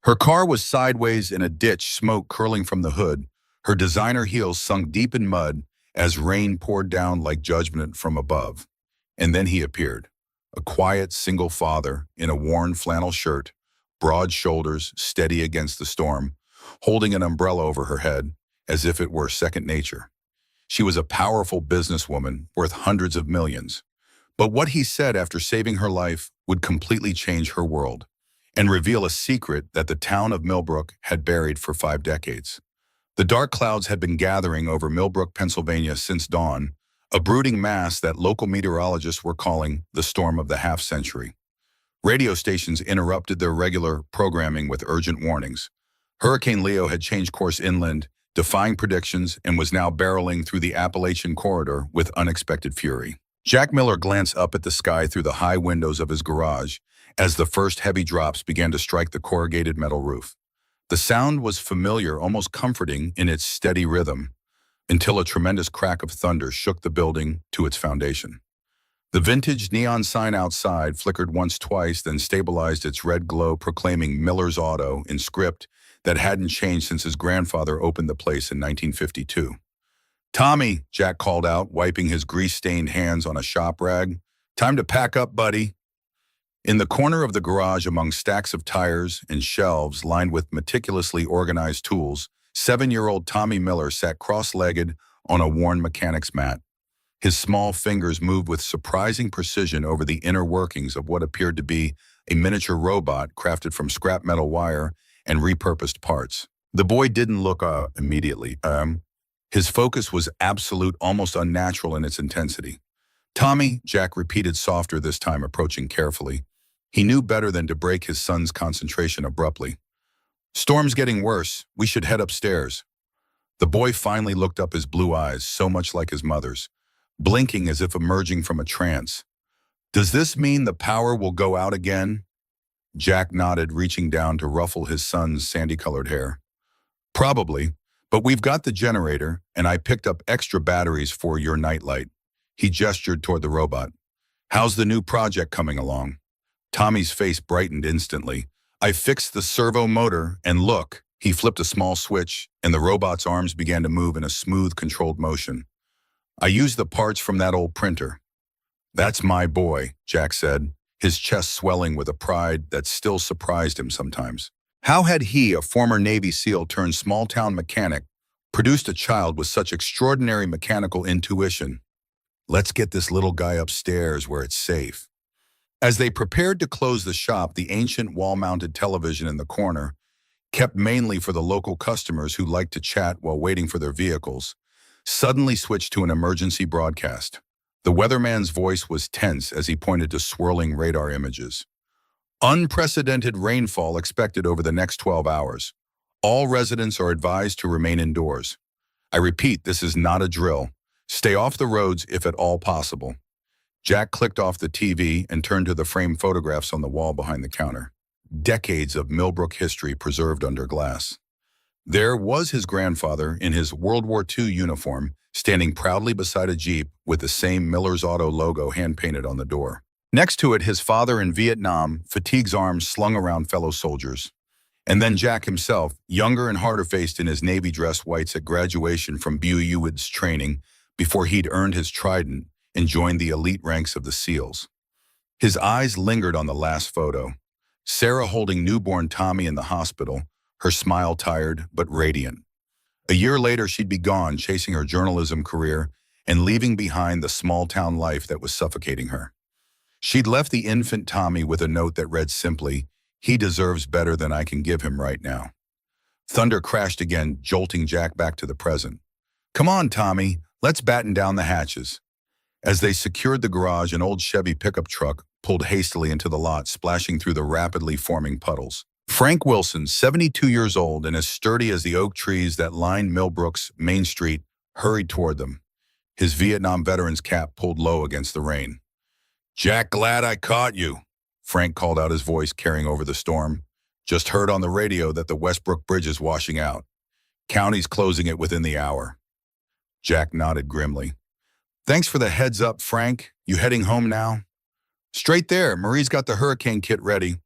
Her car was sideways in a ditch, smoke curling from the hood, her designer heels sunk deep in mud as rain poured down like judgment from above. And then he appeared, a quiet single father in a worn flannel shirt, broad shoulders steady against the storm, holding an umbrella over her head as if it were second nature. She was a powerful businesswoman worth hundreds of millions. But what he said after saving her life would completely change her world and reveal a secret that the town of Millbrook had buried for 5 decades. The dark clouds had been gathering over Millbrook, Pennsylvania since dawn, a brooding mass that local meteorologists were calling the storm of the half-century. Radio stations interrupted their regular programming with urgent warnings. Hurricane Leo had changed course inland, defying predictions, and was now barreling through the Appalachian corridor with unexpected fury. Jack Miller glanced up at the sky through the high windows of his garage as the first heavy drops began to strike the corrugated metal roof. The sound was familiar, almost comforting in its steady rhythm, until a tremendous crack of thunder shook the building to its foundation. The vintage neon sign outside flickered once, twice, then stabilized its red glow, proclaiming Miller's Auto in script that hadn't changed since his grandfather opened the place in 1952. "Tommy," Jack called out, wiping his grease-stained hands on a shop rag. "Time to pack up, buddy." In the corner of the garage, among stacks of tires and shelves lined with meticulously organized tools, 7-year-old Tommy Miller sat cross-legged on a worn mechanic's mat. His small fingers moved with surprising precision over the inner workings of what appeared to be a miniature robot crafted from scrap metal wire and repurposed parts. The boy didn't look immediately. His focus was absolute, almost unnatural in its intensity. "Tommy," Jack repeated, softer this time, approaching carefully. He knew better than to break his son's concentration abruptly. "Storm's getting worse. We should head upstairs." The boy finally looked up, his blue eyes so much like his mother's, blinking as if emerging from a trance. "Does this mean the power will go out again?" Jack nodded, reaching down to ruffle his son's sandy-colored hair. "Probably, but we've got the generator, and I picked up extra batteries for your nightlight." He gestured toward the robot. "How's the new project coming along?" Tommy's face brightened instantly. "I fixed the servo motor, and look." He flipped a small switch, and the robot's arms began to move in a smooth, controlled motion. "I used the parts from that old printer." "That's my boy," Jack said, his chest swelling with a pride that still surprised him sometimes. How had he, a former Navy SEAL turned small-town mechanic, produced a child with such extraordinary mechanical intuition? "Let's get this little guy upstairs where it's safe." As they prepared to close the shop, the ancient wall-mounted television in the corner, kept mainly for the local customers who liked to chat while waiting for their vehicles, suddenly switched to an emergency broadcast. The weatherman's voice was tense as he pointed to swirling radar images. "Unprecedented rainfall expected over the next 12 hours. All residents are advised to remain indoors. I repeat, this is not a drill. Stay off the roads if at all possible." Jack clicked off the TV and turned to the framed photographs on the wall behind the counter. Decades of Millbrook history preserved under glass. There was his grandfather in his World War II uniform, standing proudly beside a Jeep with the same Miller's Auto logo hand-painted on the door. Next to it, his father in Vietnam, fatigue's arms slung around fellow soldiers. And then Jack himself, younger and harder-faced in his Navy dress whites at graduation from Buellwood's training before he'd earned his trident and joined the elite ranks of the SEALs. His eyes lingered on the last photo. Sarah holding newborn Tommy in the hospital, her smile tired but radiant. A year later, she'd be gone, chasing her journalism career and leaving behind the small-town life that was suffocating her. She'd left the infant Tommy with a note that read simply, "He deserves better than I can give him right now." Thunder crashed again, jolting Jack back to the present. "Come on, Tommy, let's batten down the hatches." As they secured the garage, an old Chevy pickup truck pulled hastily into the lot, splashing through the rapidly forming puddles. Frank Wilson, 72 years old and as sturdy as the oak trees that lined Millbrook's Main Street, hurried toward them, his Vietnam veteran's cap pulled low against the rain. "Jack, glad I caught you," Frank called out, his voice carrying over the storm. "Just heard on the radio that the Westbrook Bridge is washing out. County's closing it within the hour." Jack nodded grimly. "Thanks for the heads up, Frank. You heading home now?" "Straight there. Marie's got the hurricane kit ready."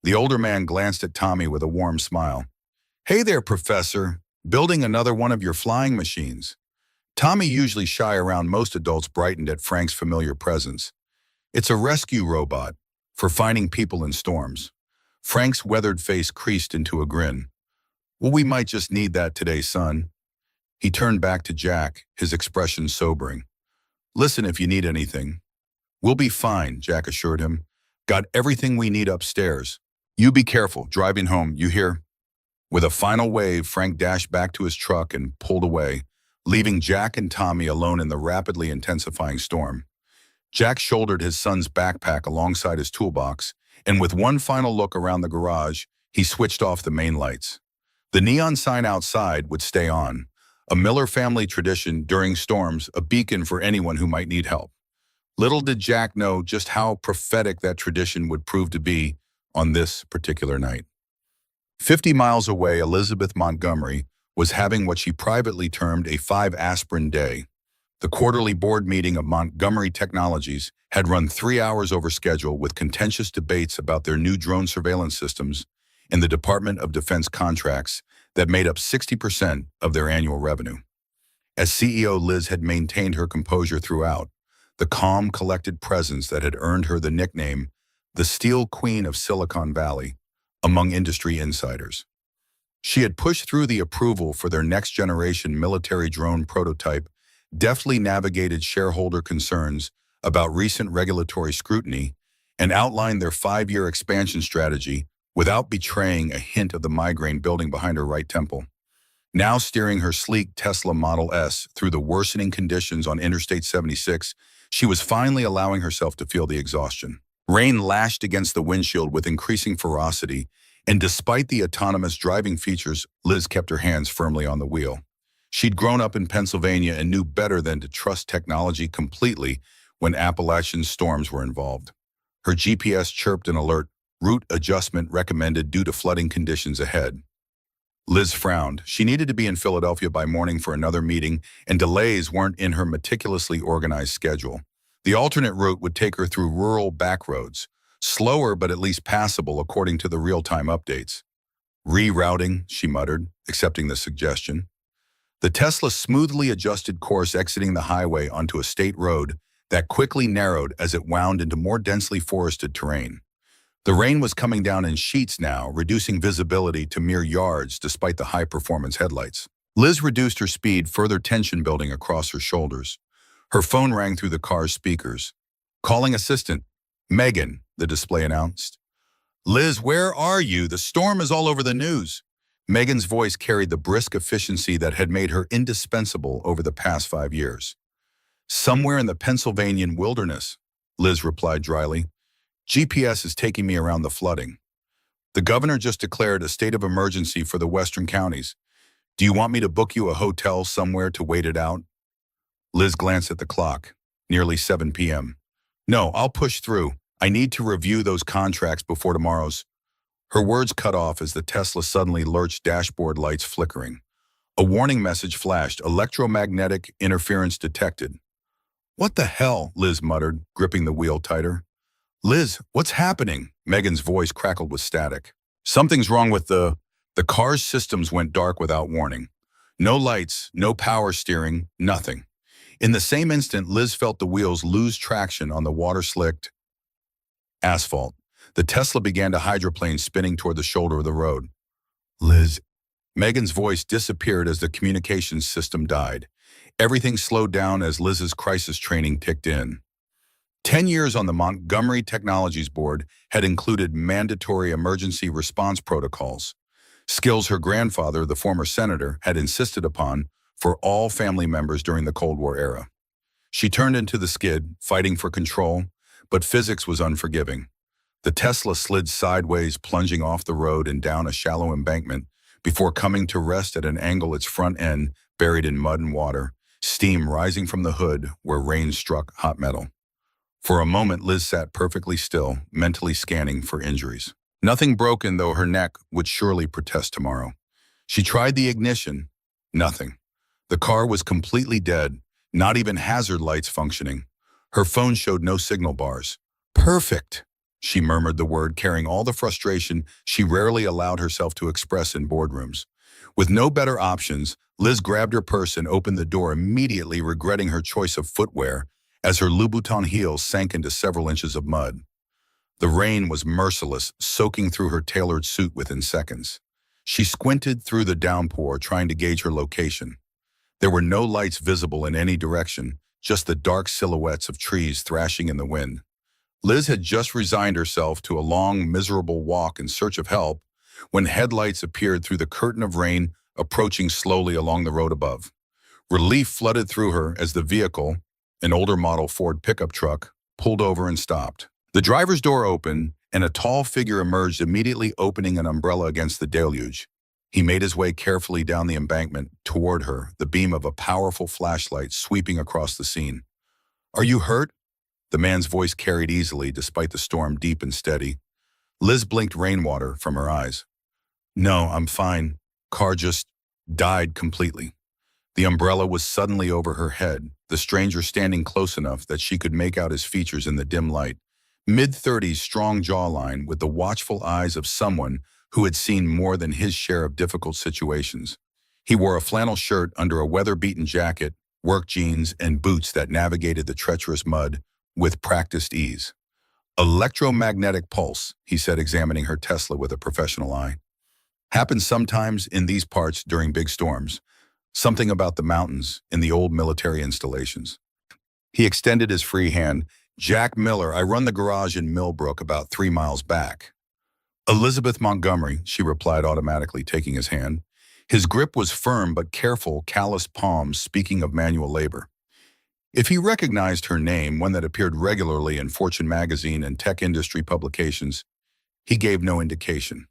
The older man glanced at Tommy with a warm smile. Hey there, Professor. Building another one of your flying machines. Tommy, usually shy around most adults, brightened at Frank's familiar presence. It's a rescue robot for finding people in storms. Frank's weathered face creased into a grin. Well, we might just need that today, son. He turned back to Jack, his expression sobering. Listen if you need anything. We'll be fine, Jack assured him. Got everything we need upstairs. You be careful, driving home, you hear? With a final wave, Frank dashed back to his truck and pulled away, leaving Jack and Tommy alone in the rapidly intensifying storm. Jack shouldered his son's backpack alongside his toolbox, and with one final look around the garage, he switched off the main lights. The neon sign outside would stay on, a Miller family tradition during storms, a beacon for anyone who might need help. Little did Jack know just how prophetic that tradition would prove to be on this particular night. 50 miles away, Elizabeth Montgomery was having what she privately termed a 5-aspirin day. The quarterly board meeting of Montgomery Technologies had run 3 hours over schedule with contentious debates about their new drone surveillance systems and the Department of Defense contracts that made up 60% of their annual revenue. As CEO, Liz had maintained her composure throughout, the calm, collected presence that had earned her the nickname, the Steel Queen of Silicon Valley, among industry insiders. She had pushed through the approval for their next-generation military drone prototype, deftly navigated shareholder concerns about recent regulatory scrutiny, and outlined their 5-year expansion strategy without betraying a hint of the migraine building behind her right temple. Now steering her sleek Tesla Model S through the worsening conditions on Interstate 76, she was finally allowing herself to feel the exhaustion. Rain lashed against the windshield with increasing ferocity, and despite the autonomous driving features, Liz kept her hands firmly on the wheel. She'd grown up in Pennsylvania and knew better than to trust technology completely when Appalachian storms were involved. Her GPS chirped an alert, route adjustment recommended due to flooding conditions ahead. Liz frowned. She needed to be in Philadelphia by morning for another meeting, and delays weren't in her meticulously organized schedule. The alternate route would take her through rural backroads, slower but at least passable according to the real-time updates. Rerouting, she muttered, accepting the suggestion. The Tesla smoothly adjusted course, exiting the highway onto a state road that quickly narrowed as it wound into more densely forested terrain. The rain was coming down in sheets now, reducing visibility to mere yards despite the high-performance headlights. Liz reduced her speed, further tension building across her shoulders. Her phone rang through the car's speakers. Calling assistant. Megan, the display announced. Liz, where are you? The storm is all over the news. Megan's voice carried the brisk efficiency that had made her indispensable over the past 5 years. Somewhere in the Pennsylvanian wilderness, Liz replied dryly. GPS is taking me around the flooding. The governor just declared a state of emergency for the western counties. Do you want me to book you a hotel somewhere to wait it out? Liz glanced at the clock. Nearly 7 p.m. No, I'll push through. I need to review those contracts before tomorrow's. Her words cut off as the Tesla suddenly lurched, dashboard lights flickering. A warning message flashed, electromagnetic interference detected. What the hell? Liz muttered, gripping the wheel tighter. Liz, what's happening? Megan's voice crackled with static. Something's wrong with the car's systems went dark without warning. No lights, no power steering, nothing. In the same instant, Liz felt the wheels lose traction on the water-slicked asphalt. The Tesla began to hydroplane, spinning toward the shoulder of the road. Liz. Megan's voice disappeared as the communications system died. Everything slowed down as Liz's crisis training kicked in. 10 years on the Montgomery Technologies Board had included mandatory emergency response protocols, skills her grandfather, the former senator, had insisted upon for all family members during the Cold War era. She turned into the skid, fighting for control, but physics was unforgiving. The Tesla slid sideways, plunging off the road and down a shallow embankment before coming to rest at an angle, its front end buried in mud and water, steam rising from the hood where rain struck hot metal. For a moment, Liz sat perfectly still, mentally scanning for injuries. Nothing broken, though her neck would surely protest tomorrow. She tried the ignition. Nothing. The car was completely dead, not even hazard lights functioning. Her phone showed no signal bars. Perfect. She murmured the word, carrying all the frustration she rarely allowed herself to express in boardrooms. With no better options, Liz grabbed her purse and opened the door, immediately regretting her choice of footwear as her Louboutin heels sank into several inches of mud. The rain was merciless, soaking through her tailored suit within seconds. She squinted through the downpour, trying to gauge her location. There were no lights visible in any direction, just the dark silhouettes of trees thrashing in the wind. Liz had just resigned herself to a long, miserable walk in search of help when headlights appeared through the curtain of rain, approaching slowly along the road above. Relief flooded through her as the vehicle, an older model Ford pickup truck, pulled over and stopped. The driver's door opened, and a tall figure emerged, immediately opening an umbrella against the deluge. He made his way carefully down the embankment toward her, the beam of a powerful flashlight sweeping across the scene. "Are you hurt?" The man's voice carried easily despite the storm, deep and steady. Liz blinked rainwater from her eyes. "No, I'm fine. Car just died completely." The umbrella was suddenly over her head, the stranger standing close enough that she could make out his features in the dim light. Mid-30s, strong jawline with the watchful eyes of someone who had seen more than his share of difficult situations. He wore a flannel shirt under a weather-beaten jacket, work jeans, and boots that navigated the treacherous mud with practiced ease. "Electromagnetic pulse," he said, examining her Tesla with a professional eye. "Happens sometimes in these parts during big storms. Something about the mountains in the old military installations." He extended his free hand. "Jack Miller, I run the garage in Millbrook, about 3 miles back." "Elizabeth Montgomery," she replied, automatically taking his hand. His grip was firm but careful, calloused palms speaking of manual labor. If he recognized her name, one that appeared regularly in Fortune magazine and tech industry publications, he gave no indication.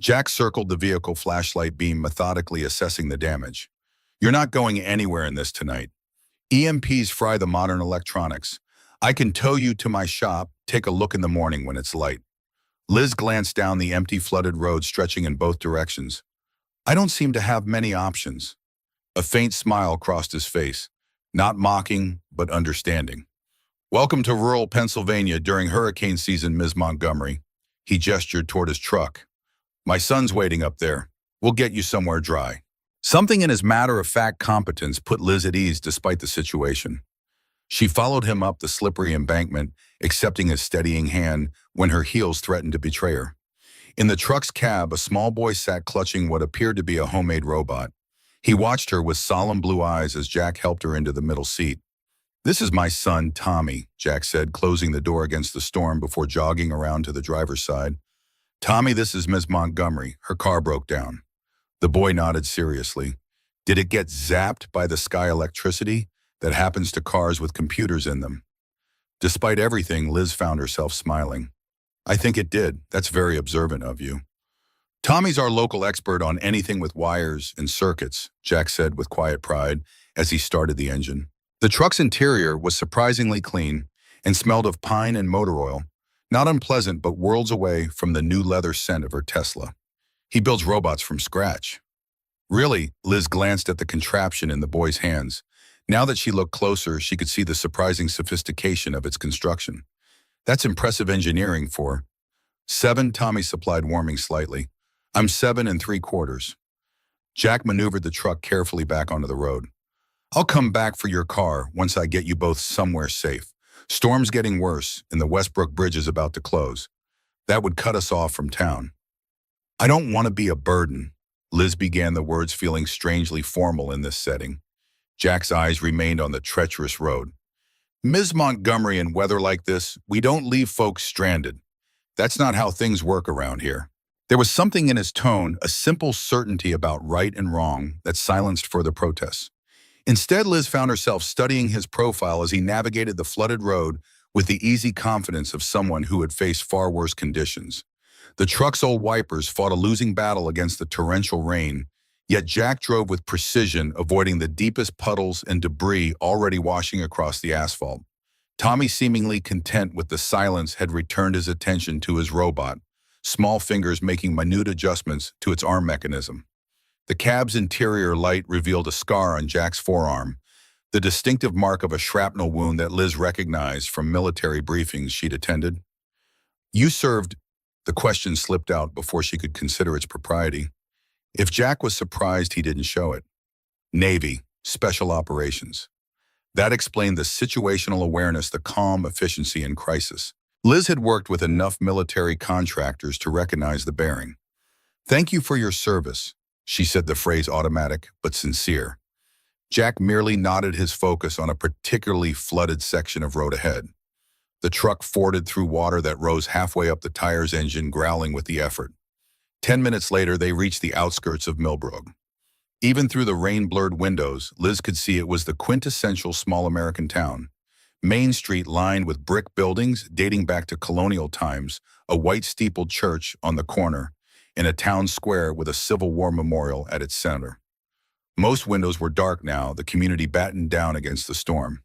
Jack circled the vehicle flashlight beam, methodically assessing the damage. "You're not going anywhere in this tonight. EMPs fry the modern electronics. I can tow you to my shop. Take a look in the morning when it's light." Liz glanced down the empty, flooded road stretching in both directions. "I don't seem to have many options." A faint smile crossed his face, not mocking, but understanding. "Welcome to rural Pennsylvania during hurricane season, Ms. Montgomery." He gestured toward his truck. "My son's waiting up there. We'll get you somewhere dry." Something in his matter-of-fact competence put Liz at ease despite the situation. She followed him up the slippery embankment, accepting his steadying hand when her heels threatened to betray her. In the truck's cab, a small boy sat clutching what appeared to be a homemade robot. He watched her with solemn blue eyes as Jack helped her into the middle seat. "This is my son, Tommy," Jack said, closing the door against the storm before jogging around to the driver's side. "Tommy, this is Ms. Montgomery. Her car broke down." The boy nodded seriously. "Did it get zapped by the sky electricity that happens to cars with computers in them?" Despite everything, Liz found herself smiling. "I think it did. That's very observant of you." "Tommy's our local expert on anything with wires and circuits," Jack said with quiet pride as he started the engine. The truck's interior was surprisingly clean and smelled of pine and motor oil, not unpleasant but worlds away from the new leather scent of her Tesla. "He builds robots from scratch." "Really?" Liz glanced at the contraption in the boy's hands. Now that she looked closer, she could see the surprising sophistication of its construction. "That's impressive engineering for—" "7," Tommy supplied, warming slightly. "I'm 7 3/4." Jack maneuvered the truck carefully back onto the road. "I'll come back for your car once I get you both somewhere safe. Storm's getting worse, and the Westbrook Bridge is about to close. That would cut us off from town." "I don't want to be a burden." Liz began the words, feeling strangely formal in this setting. Jack's eyes remained on the treacherous road. "Ms. Montgomery, in weather like this, we don't leave folks stranded. That's not how things work around here." There was something in his tone, a simple certainty about right and wrong, that silenced further protests. Instead, Liz found herself studying his profile as he navigated the flooded road with the easy confidence of someone who had faced far worse conditions. The truck's old wipers fought a losing battle against the torrential rain, yet Jack drove with precision, avoiding the deepest puddles and debris already washing across the asphalt. Tommy, seemingly content with the silence, had returned his attention to his robot, small fingers making minute adjustments to its arm mechanism. The cab's interior light revealed a scar on Jack's forearm, the distinctive mark of a shrapnel wound that Liz recognized from military briefings she'd attended. You served, the question slipped out before she could consider its propriety. If Jack was surprised, he didn't show it. Navy, Special Operations. That explained the situational awareness, the calm efficiency in crisis. Liz had worked with enough military contractors to recognize the bearing. Thank you for your service, she said, the phrase automatic but sincere. Jack merely nodded, his focus on a particularly flooded section of road ahead. The truck forded through water that rose halfway up the tire's engine, growling with the effort. 10 minutes later, they reached the outskirts of Millbrook. Even through the rain-blurred windows, Liz could see it was the quintessential small American town. Main Street lined with brick buildings dating back to colonial times, a white steepled church on the corner, and a town square with a Civil War memorial at its center. Most windows were dark now, the community battened down against the storm.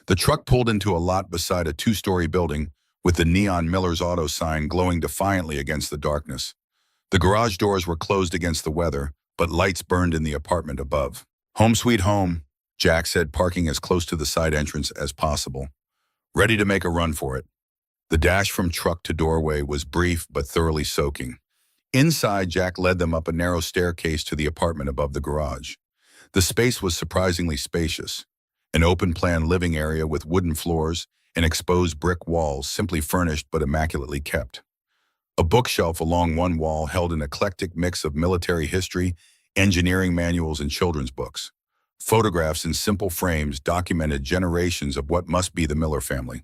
The truck pulled into a lot beside a two-story building with the neon Miller's Auto sign glowing defiantly against the darkness. The garage doors were closed against the weather, but lights burned in the apartment above. Home sweet home, Jack said, parking as close to the side entrance as possible. Ready to make a run for it. The dash from truck to doorway was brief but thoroughly soaking. Inside, Jack led them up a narrow staircase to the apartment above the garage. The space was surprisingly spacious. An open-plan living area with wooden floors and exposed brick walls, simply furnished but immaculately kept. A bookshelf along one wall held an eclectic mix of military history, engineering manuals, and children's books. Photographs in simple frames documented generations of what must be the Miller family.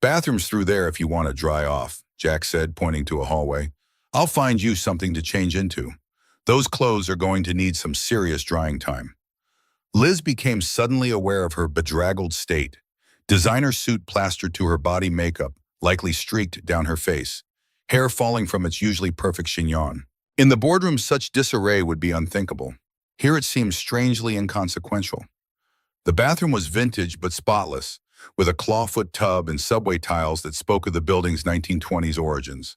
Bathrooms through there if you want to dry off, Jack said, pointing to a hallway. I'll find you something to change into. Those clothes are going to need some serious drying time. Liz became suddenly aware of her bedraggled state. Designer suit plastered to her body, makeup likely streaked down her face, hair falling from its usually perfect chignon. In the boardroom, such disarray would be unthinkable. Here it seemed strangely inconsequential. The bathroom was vintage but spotless, with a clawfoot tub and subway tiles that spoke of the building's 1920s origins.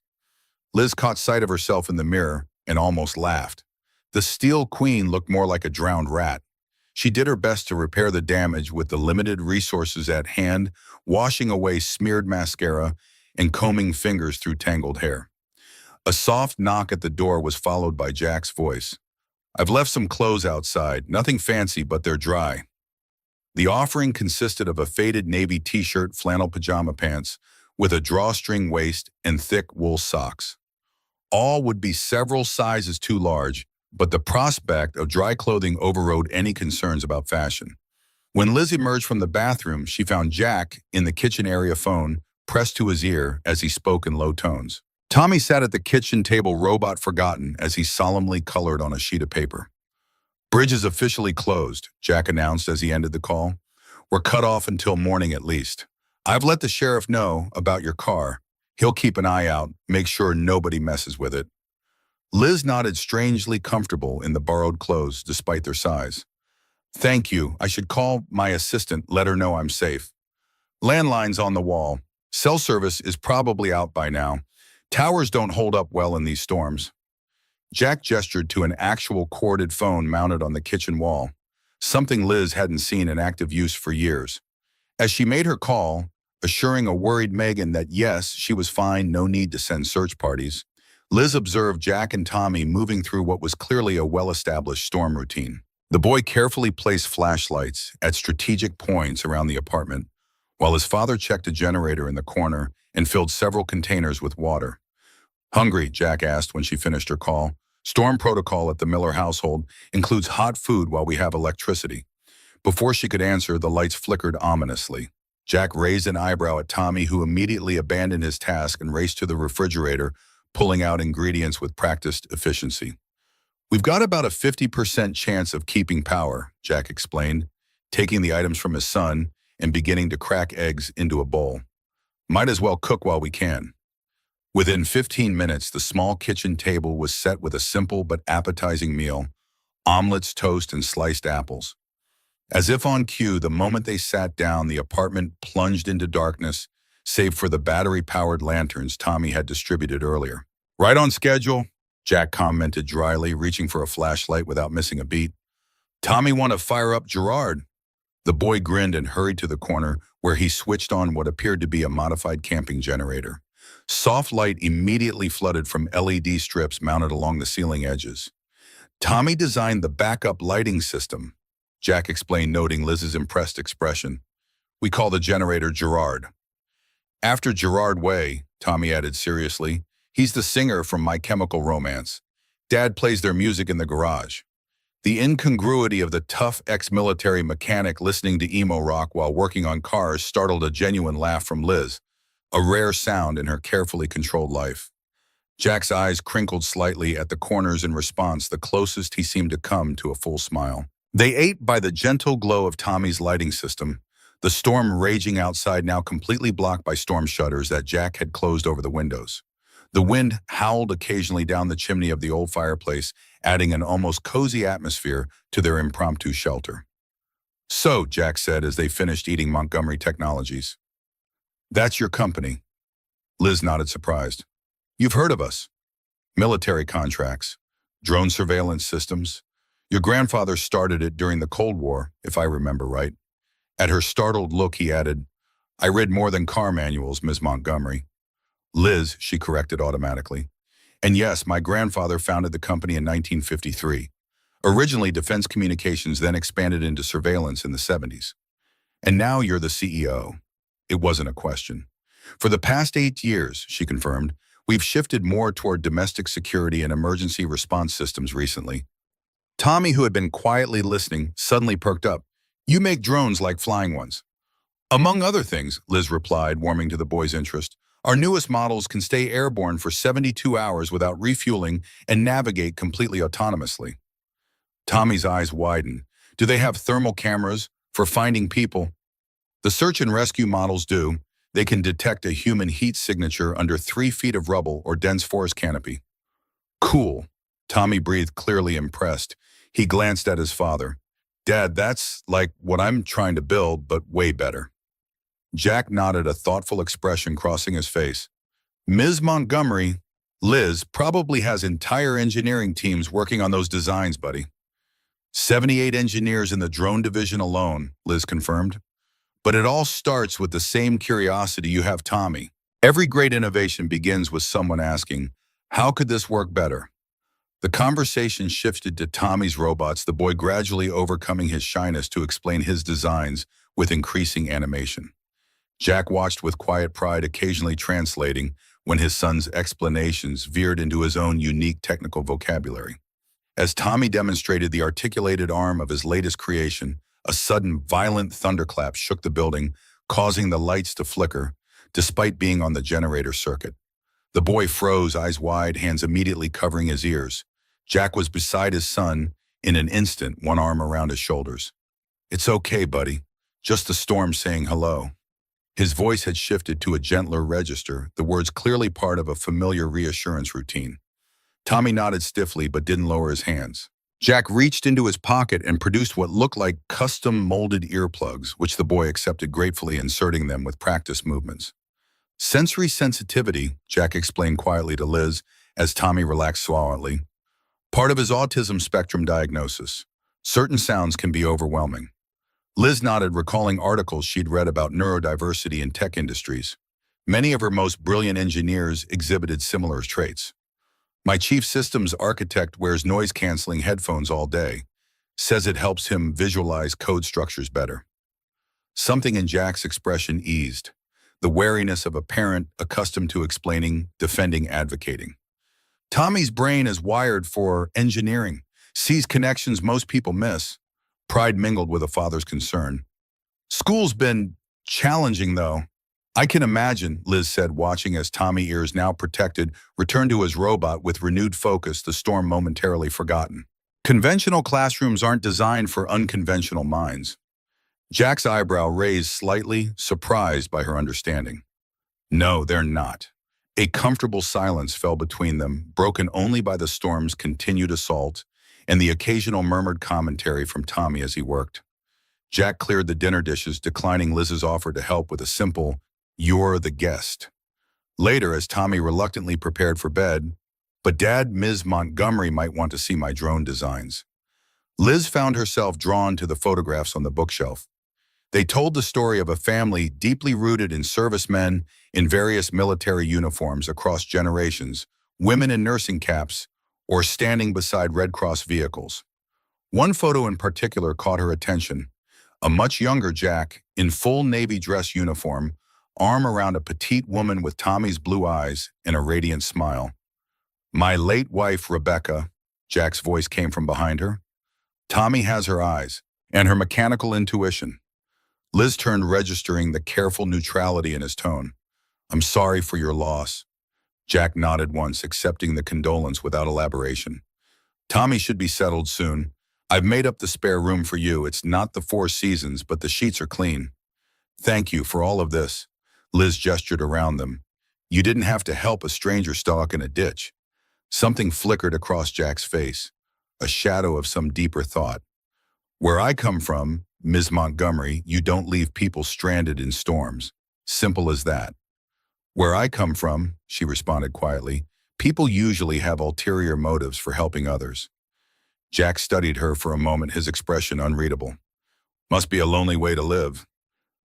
Liz caught sight of herself in the mirror and almost laughed. The Steel Queen looked more like a drowned rat. She did her best to repair the damage with the limited resources at hand, washing away smeared mascara and combing fingers through tangled hair. A soft knock at the door was followed by Jack's voice. I've left some clothes outside, nothing fancy, but they're dry. The offering consisted of a faded navy t-shirt, flannel pajama pants, with a drawstring waist and thick wool socks. All would be several sizes too large, but the prospect of dry clothing overrode any concerns about fashion. When Liz emerged from the bathroom, she found Jack in the kitchen area, phone pressed to his ear as he spoke in low tones. Tommy sat at the kitchen table, robot forgotten, as he solemnly colored on a sheet of paper. Bridge is officially closed, Jack announced as he ended the call. We're cut off until morning at least. I've let the sheriff know about your car. He'll keep an eye out, make sure nobody messes with it. Liz nodded, strangely comfortable in the borrowed clothes despite their size. Thank you. I should call my assistant, let her know I'm safe. Landline's on the wall. Cell service is probably out by now. Towers don't hold up well in these storms. Jack gestured to an actual corded phone mounted on the kitchen wall, something Liz hadn't seen in active use for years. As she made her call, assuring a worried Megan that yes, she was fine, no need to send search parties, Liz observed Jack and Tommy moving through what was clearly a well-established storm routine. The boy carefully placed flashlights at strategic points around the apartment, while his father checked a generator in the corner and filled several containers with water. Hungry? Jack asked when she finished her call. Storm protocol at the Miller household includes hot food while we have electricity. Before she could answer, the lights flickered ominously. Jack raised an eyebrow at Tommy, who immediately abandoned his task and raced to the refrigerator, pulling out ingredients with practiced efficiency. We've got about a 50% chance of keeping power, Jack explained, taking the items from his son and beginning to crack eggs into a bowl. Might as well cook while we can. Within 15 minutes, the small kitchen table was set with a simple but appetizing meal, omelets, toast, and sliced apples. As if on cue, the moment they sat down, the apartment plunged into darkness, save for the battery-powered lanterns Tommy had distributed earlier. Right on schedule, Jack commented dryly, reaching for a flashlight without missing a beat. Tommy want to fire up Gerard? The boy grinned and hurried to the corner where he switched on what appeared to be a modified camping generator. Soft light immediately flooded from LED strips mounted along the ceiling edges. Tommy designed the backup lighting system, Jack explained, noting Liz's impressed expression. We call the generator Gerard. After Gerard Way, Tommy added seriously, he's the singer from My Chemical Romance. Dad plays their music in the garage. The incongruity of the tough ex-military mechanic listening to emo rock while working on cars startled a genuine laugh from Liz, a rare sound in her carefully controlled life. Jack's eyes crinkled slightly at the corners in response, the closest he seemed to come to a full smile. They ate by the gentle glow of Tommy's lighting system, the storm raging outside now completely blocked by storm shutters that Jack had closed over the windows. The wind howled occasionally down the chimney of the old fireplace, adding an almost cozy atmosphere to their impromptu shelter. So, Jack said as they finished eating Montgomery Technologies. That's your company. Liz nodded, surprised. You've heard of us. Military contracts, drone surveillance systems. Your grandfather started it during the Cold War, if I remember right. At her startled look, he added, I read more than car manuals, Ms. Montgomery. Liz, she corrected automatically. And yes, my grandfather founded the company in 1953. Originally Defense Communications, then expanded into surveillance in the 70s. And now you're the CEO. It wasn't a question. For the past 8 years, she confirmed, we've shifted more toward domestic security and emergency response systems recently. Tommy, who had been quietly listening, suddenly perked up. You make drones like flying ones. Among other things, Liz replied, warming to the boy's interest. Our newest models can stay airborne for 72 hours without refueling and navigate completely autonomously. Tommy's eyes widened. Do they have thermal cameras for finding people? The search and rescue models do. They can detect a human heat signature under 3 feet of rubble or dense forest canopy. Cool. Tommy breathed, clearly impressed. He glanced at his father. Dad, that's like what I'm trying to build, but way better. Jack nodded, a thoughtful expression crossing his face. Ms. Montgomery, Liz probably has entire engineering teams working on those designs, buddy. 78 engineers in the drone division alone, Liz confirmed. But it all starts with the same curiosity you have, Tommy. Every great innovation begins with someone asking, how could this work better? The conversation shifted to Tommy's robots, the boy gradually overcoming his shyness to explain his designs with increasing animation. Jack watched with quiet pride, occasionally translating when his son's explanations veered into his own unique technical vocabulary. As Tommy demonstrated the articulated arm of his latest creation, a sudden violent thunderclap shook the building, causing the lights to flicker, despite being on the generator circuit. The boy froze, eyes wide, hands immediately covering his ears. Jack was beside his son in an instant, one arm around his shoulders. It's okay, buddy. Just the storm saying hello. His voice had shifted to a gentler register, the words clearly part of a familiar reassurance routine. Tommy nodded stiffly but didn't lower his hands. Jack reached into his pocket and produced what looked like custom molded earplugs, which the boy accepted gratefully, inserting them with practice movements. Sensory sensitivity, Jack explained quietly to Liz as Tommy relaxed suavely. Part of his autism spectrum diagnosis. Certain sounds can be overwhelming. Liz nodded, recalling articles she'd read about neurodiversity in tech industries. Many of her most brilliant engineers exhibited similar traits. My chief systems architect wears noise-canceling headphones all day, says it helps him visualize code structures better. Something in Jack's expression eased, the wariness of a parent accustomed to explaining, defending, advocating. Tommy's brain is wired for engineering, sees connections most people miss. Pride mingled with a father's concern. School's been challenging, though. I can imagine, Liz said, watching as Tommy, ears now protected, returned to his robot with renewed focus, the storm momentarily forgotten. Conventional classrooms aren't designed for unconventional minds. Jack's eyebrow raised slightly, surprised by her understanding. No, they're not. A comfortable silence fell between them, broken only by the storm's continued assault and the occasional murmured commentary from Tommy as he worked. Jack cleared the dinner dishes, declining Liz's offer to help with a simple, "You're the guest." Later, as Tommy reluctantly prepared for bed, "But Dad, Ms. Montgomery might want to see my drone designs." Liz found herself drawn to the photographs on the bookshelf. They told the story of a family deeply rooted in servicemen in various military uniforms across generations, women in nursing caps, or standing beside Red Cross vehicles. One photo in particular caught her attention. A much younger Jack, in full Navy dress uniform, arm around a petite woman with Tommy's blue eyes and a radiant smile. "My late wife, Rebecca," Jack's voice came from behind her. "Tommy has her eyes, and her mechanical intuition." Liz turned, registering the careful neutrality in his tone. "I'm sorry for your loss." Jack nodded once, accepting the condolence without elaboration. "Tommy should be settled soon. I've made up the spare room for you. It's not the Four Seasons, but the sheets are clean." "Thank you for all of this." Liz gestured around them. "You didn't have to help a stranger stalk in a ditch." Something flickered across Jack's face, a shadow of some deeper thought. "Where I come from, Ms. Montgomery, you don't leave people stranded in storms. Simple as that." "Where I come from," she responded quietly, "people usually have ulterior motives for helping others." Jack studied her for a moment, his expression unreadable. "Must be a lonely way to live."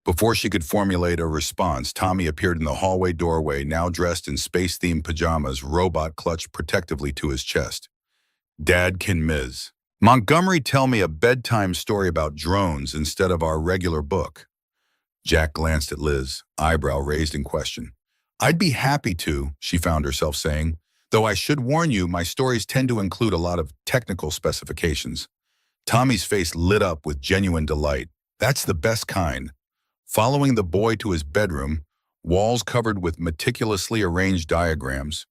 Before she could formulate a response, Tommy appeared in the hallway doorway, now dressed in space-themed pajamas, robot clutched protectively to his chest. "Dad, can Ms. Montgomery tell me a bedtime story about drones instead of our regular book?" Jack glanced at Liz, eyebrow raised in question. "I'd be happy to," she found herself saying, "though I should warn you, my stories tend to include a lot of technical specifications." Tommy's face lit up with genuine delight. "That's the best kind." Following the boy to his bedroom, walls covered with meticulously arranged diagrams,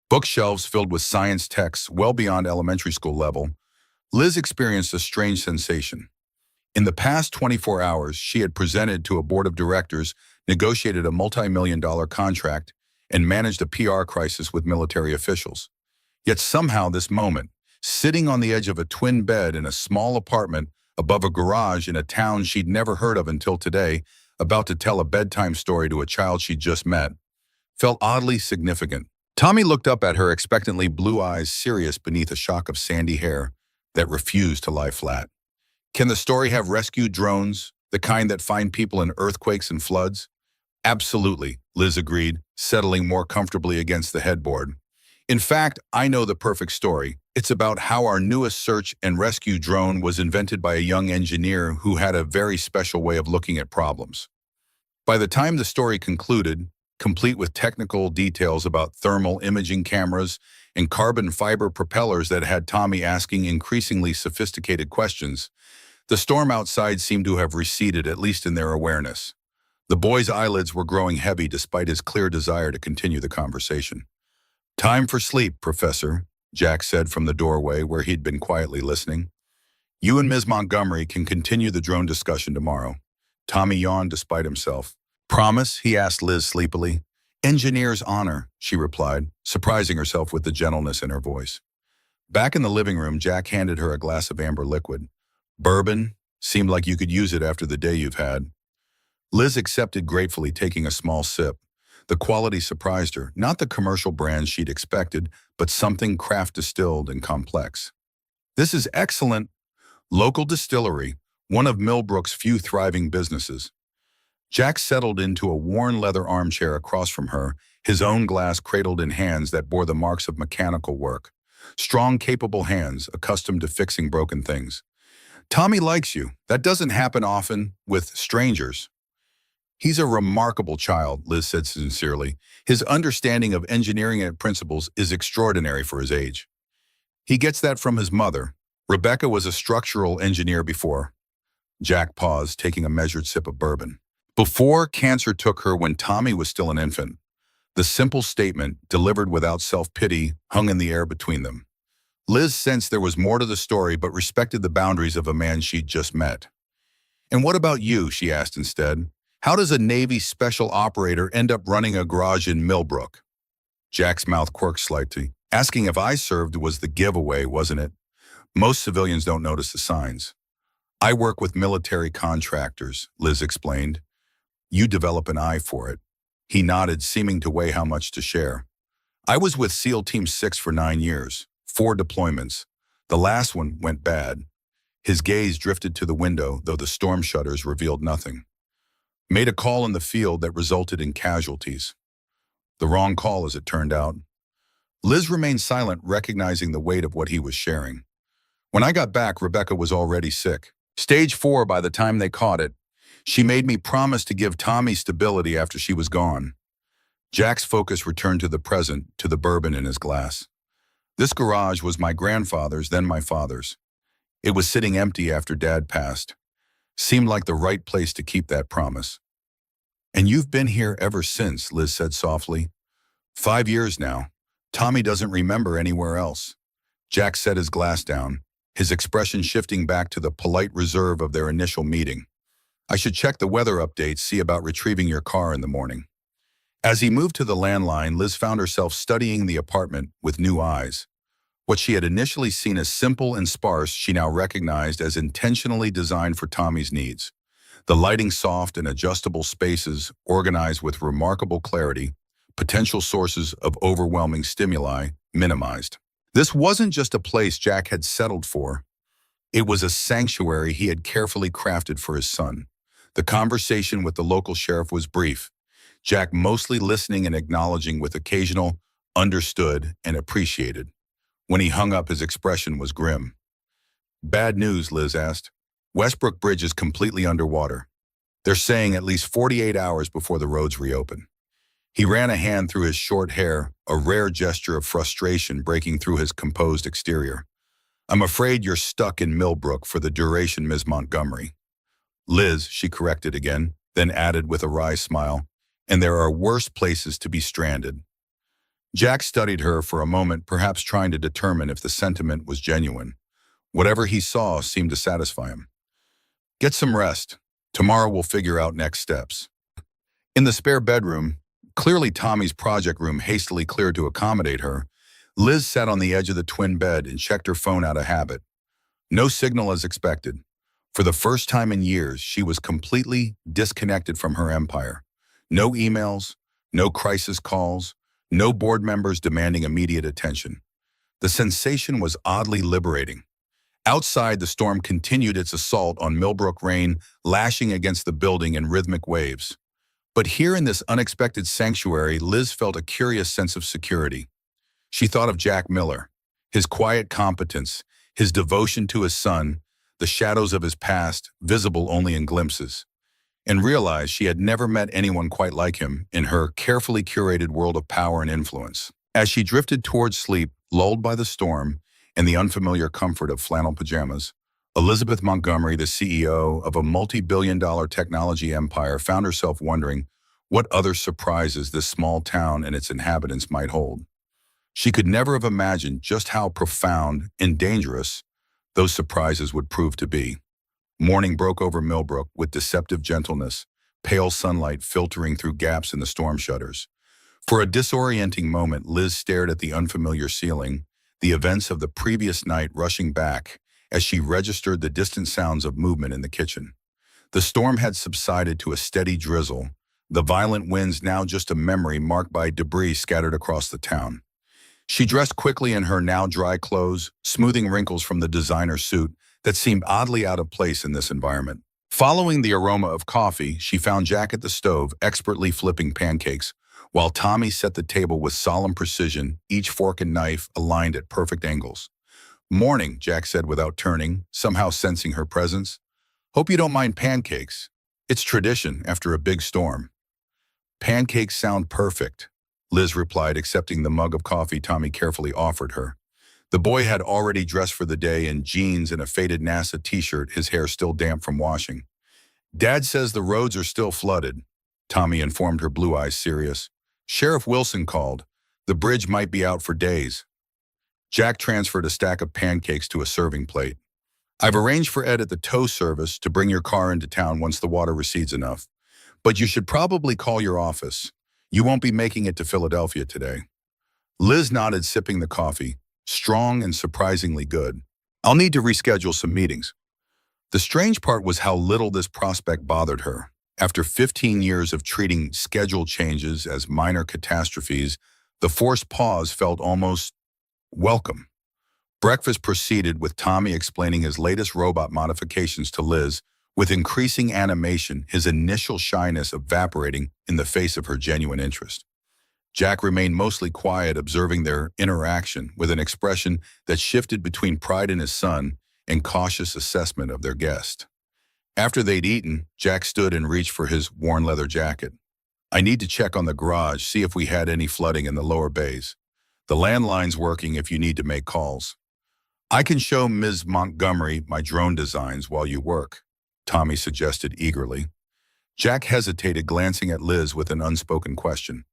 bookshelves filled with science texts well beyond elementary school level, Liz experienced a strange sensation. In the past 24 hours, she had presented to a board of directors, negotiated a multi-million-dollar contract, and managed a PR crisis with military officials. Yet somehow this moment, sitting on the edge of a twin bed in a small apartment above a garage in a town she'd never heard of until today, about to tell a bedtime story to a child she'd just met, felt oddly significant. Tommy looked up at her, expectantly, blue eyes serious beneath a shock of sandy hair that refused to lie flat. "Can the story have rescue drones, the kind that find people in earthquakes and floods?" "Absolutely," Liz agreed, settling more comfortably against the headboard. "In fact, I know the perfect story. It's about how our newest search and rescue drone was invented by a young engineer who had a very special way of looking at problems." By the time the story concluded, complete with technical details about thermal imaging cameras and carbon fiber propellers that had Tommy asking increasingly sophisticated questions, the storm outside seemed to have receded, at least in their awareness. The boy's eyelids were growing heavy despite his clear desire to continue the conversation. "Time for sleep, Professor," Jack said from the doorway where he'd been quietly listening. "You and Ms. Montgomery can continue the drone discussion tomorrow." Tommy yawned despite himself. "Promise?" he asked Liz sleepily. "Engineer's honor," she replied, surprising herself with the gentleness in her voice. Back in the living room, Jack handed her a glass of amber liquid. "Bourbon? Seemed like you could use it after the day you've had." Liz accepted gratefully, taking a small sip. The quality surprised her, not the commercial brand she'd expected, but something craft distilled and complex. "This is excellent. Local distillery, one of Millbrook's few thriving businesses." Jack settled into a worn leather armchair across from her, his own glass cradled in hands that bore the marks of mechanical work. Strong, capable hands, accustomed to fixing broken things. "Tommy likes you. That doesn't happen often with strangers." "He's a remarkable child," Liz said sincerely. "His understanding of engineering and principles is extraordinary for his age. He gets that from his mother. Rebecca was a structural engineer before." Jack paused, taking a measured sip of bourbon. "Before cancer took her when Tommy was still an infant." The simple statement, delivered without self-pity, hung in the air between them. Liz sensed there was more to the story, but respected the boundaries of a man she'd just met. "And what about you?" she asked instead. "How does a Navy special operator end up running a garage in Millbrook?" Jack's mouth quirked slightly. "Asking if I served was the giveaway, wasn't it? Most civilians don't notice the signs." "I work with military contractors," Liz explained. "You develop an eye for it." He nodded, seeming to weigh how much to share. "I was with SEAL Team 6 for 9 years, 4 deployments. The last one went bad." His gaze drifted to the window, though the storm shutters revealed nothing. Made a call in the field that resulted in casualties. The wrong call, as it turned out. Liz remained silent, recognizing the weight of what he was sharing. When I got back, Rebecca was already sick. Stage 4 by the time they caught it. She made me promise to give Tommy stability after she was gone. Jack's focus returned to the present, to the bourbon in his glass. This garage was my grandfather's, then my father's. It was sitting empty after Dad passed. Seemed like the right place to keep that promise. And you've been here ever since, Liz said softly. 5 years now. Tommy doesn't remember anywhere else. Jack set his glass down, his expression shifting back to the polite reserve of their initial meeting. I should check the weather updates, see about retrieving your car in the morning. As he moved to the landline, Liz found herself studying the apartment with new eyes. What she had initially seen as simple and sparse, she now recognized as intentionally designed for Tommy's needs. The lighting soft and adjustable spaces, organized with remarkable clarity, potential sources of overwhelming stimuli minimized. This wasn't just a place Jack had settled for. It was a sanctuary he had carefully crafted for his son. The conversation with the local sheriff was brief, Jack mostly listening and acknowledging with occasional understood and appreciated. When he hung up, his expression was grim. Bad news, Liz asked. Westbrook Bridge is completely underwater. They're saying at least 48 hours before the roads reopen. He ran a hand through his short hair, a rare gesture of frustration breaking through his composed exterior. I'm afraid you're stuck in Millbrook for the duration, Ms. Montgomery. Liz, she corrected again, then added with a wry smile, and there are worse places to be stranded. Jack studied her for a moment, perhaps trying to determine if the sentiment was genuine. Whatever he saw seemed to satisfy him. Get some rest. Tomorrow we'll figure out next steps. In the spare bedroom, clearly Tommy's project room hastily cleared to accommodate her, Liz sat on the edge of the twin bed and checked her phone out of habit. No signal as expected. For the first time in years, she was completely disconnected from her empire. No emails, no crisis calls, no board members demanding immediate attention. The sensation was oddly liberating. Outside, the storm continued its assault on Millbrook, rain lashing against the building in rhythmic waves. But here in this unexpected sanctuary, Liz felt a curious sense of security. She thought of Jack Miller, his quiet competence, his devotion to his son, the shadows of his past, visible only in glimpses, and realized she had never met anyone quite like him in her carefully curated world of power and influence. As she drifted towards sleep, lulled by the storm and the unfamiliar comfort of flannel pajamas, Elizabeth Montgomery, the CEO of a multi-billion-dollar technology empire, found herself wondering what other surprises this small town and its inhabitants might hold. She could never have imagined just how profound and dangerous those surprises would prove to be. Morning broke over Millbrook with deceptive gentleness, pale sunlight filtering through gaps in the storm shutters. For a disorienting moment, Liz stared at the unfamiliar ceiling, the events of the previous night rushing back as she registered the distant sounds of movement in the kitchen. The storm had subsided to a steady drizzle, the violent winds now just a memory marked by debris scattered across the town. She dressed quickly in her now dry clothes, smoothing wrinkles from the designer suit that seemed oddly out of place in this environment. Following the aroma of coffee, she found Jack at the stove, expertly flipping pancakes, while Tommy set the table with solemn precision, each fork and knife aligned at perfect angles. Morning, Jack said without turning, somehow sensing her presence. Hope you don't mind pancakes. It's tradition after a big storm. Pancakes sound perfect, Liz replied, accepting the mug of coffee Tommy carefully offered her. The boy had already dressed for the day in jeans and a faded NASA t-shirt, his hair still damp from washing. Dad says the roads are still flooded, Tommy informed her, blue eyes serious. Sheriff Wilson called. The bridge might be out for days. Jack transferred a stack of pancakes to a serving plate. I've arranged for Ed at the tow service to bring your car into town once the water recedes enough. But you should probably call your office. You won't be making it to Philadelphia today. Liz nodded, sipping the coffee, strong and surprisingly good. I'll need to reschedule some meetings. The strange part was how little this prospect bothered her. After 15 years of treating schedule changes as minor catastrophes, the forced pause felt almost welcome. Breakfast proceeded with Tommy explaining his latest robot modifications to Liz, with increasing animation, his initial shyness evaporating in the face of her genuine interest. Jack remained mostly quiet, observing their interaction with an expression that shifted between pride in his son and cautious assessment of their guest. After they'd eaten, Jack stood and reached for his worn leather jacket. "I need to check on the garage, see if we had any flooding in the lower bays. The landline's working if you need to make calls. I can show Ms. Montgomery my drone designs while you work," Tommy suggested eagerly. Jack hesitated, glancing at Liz with an unspoken question.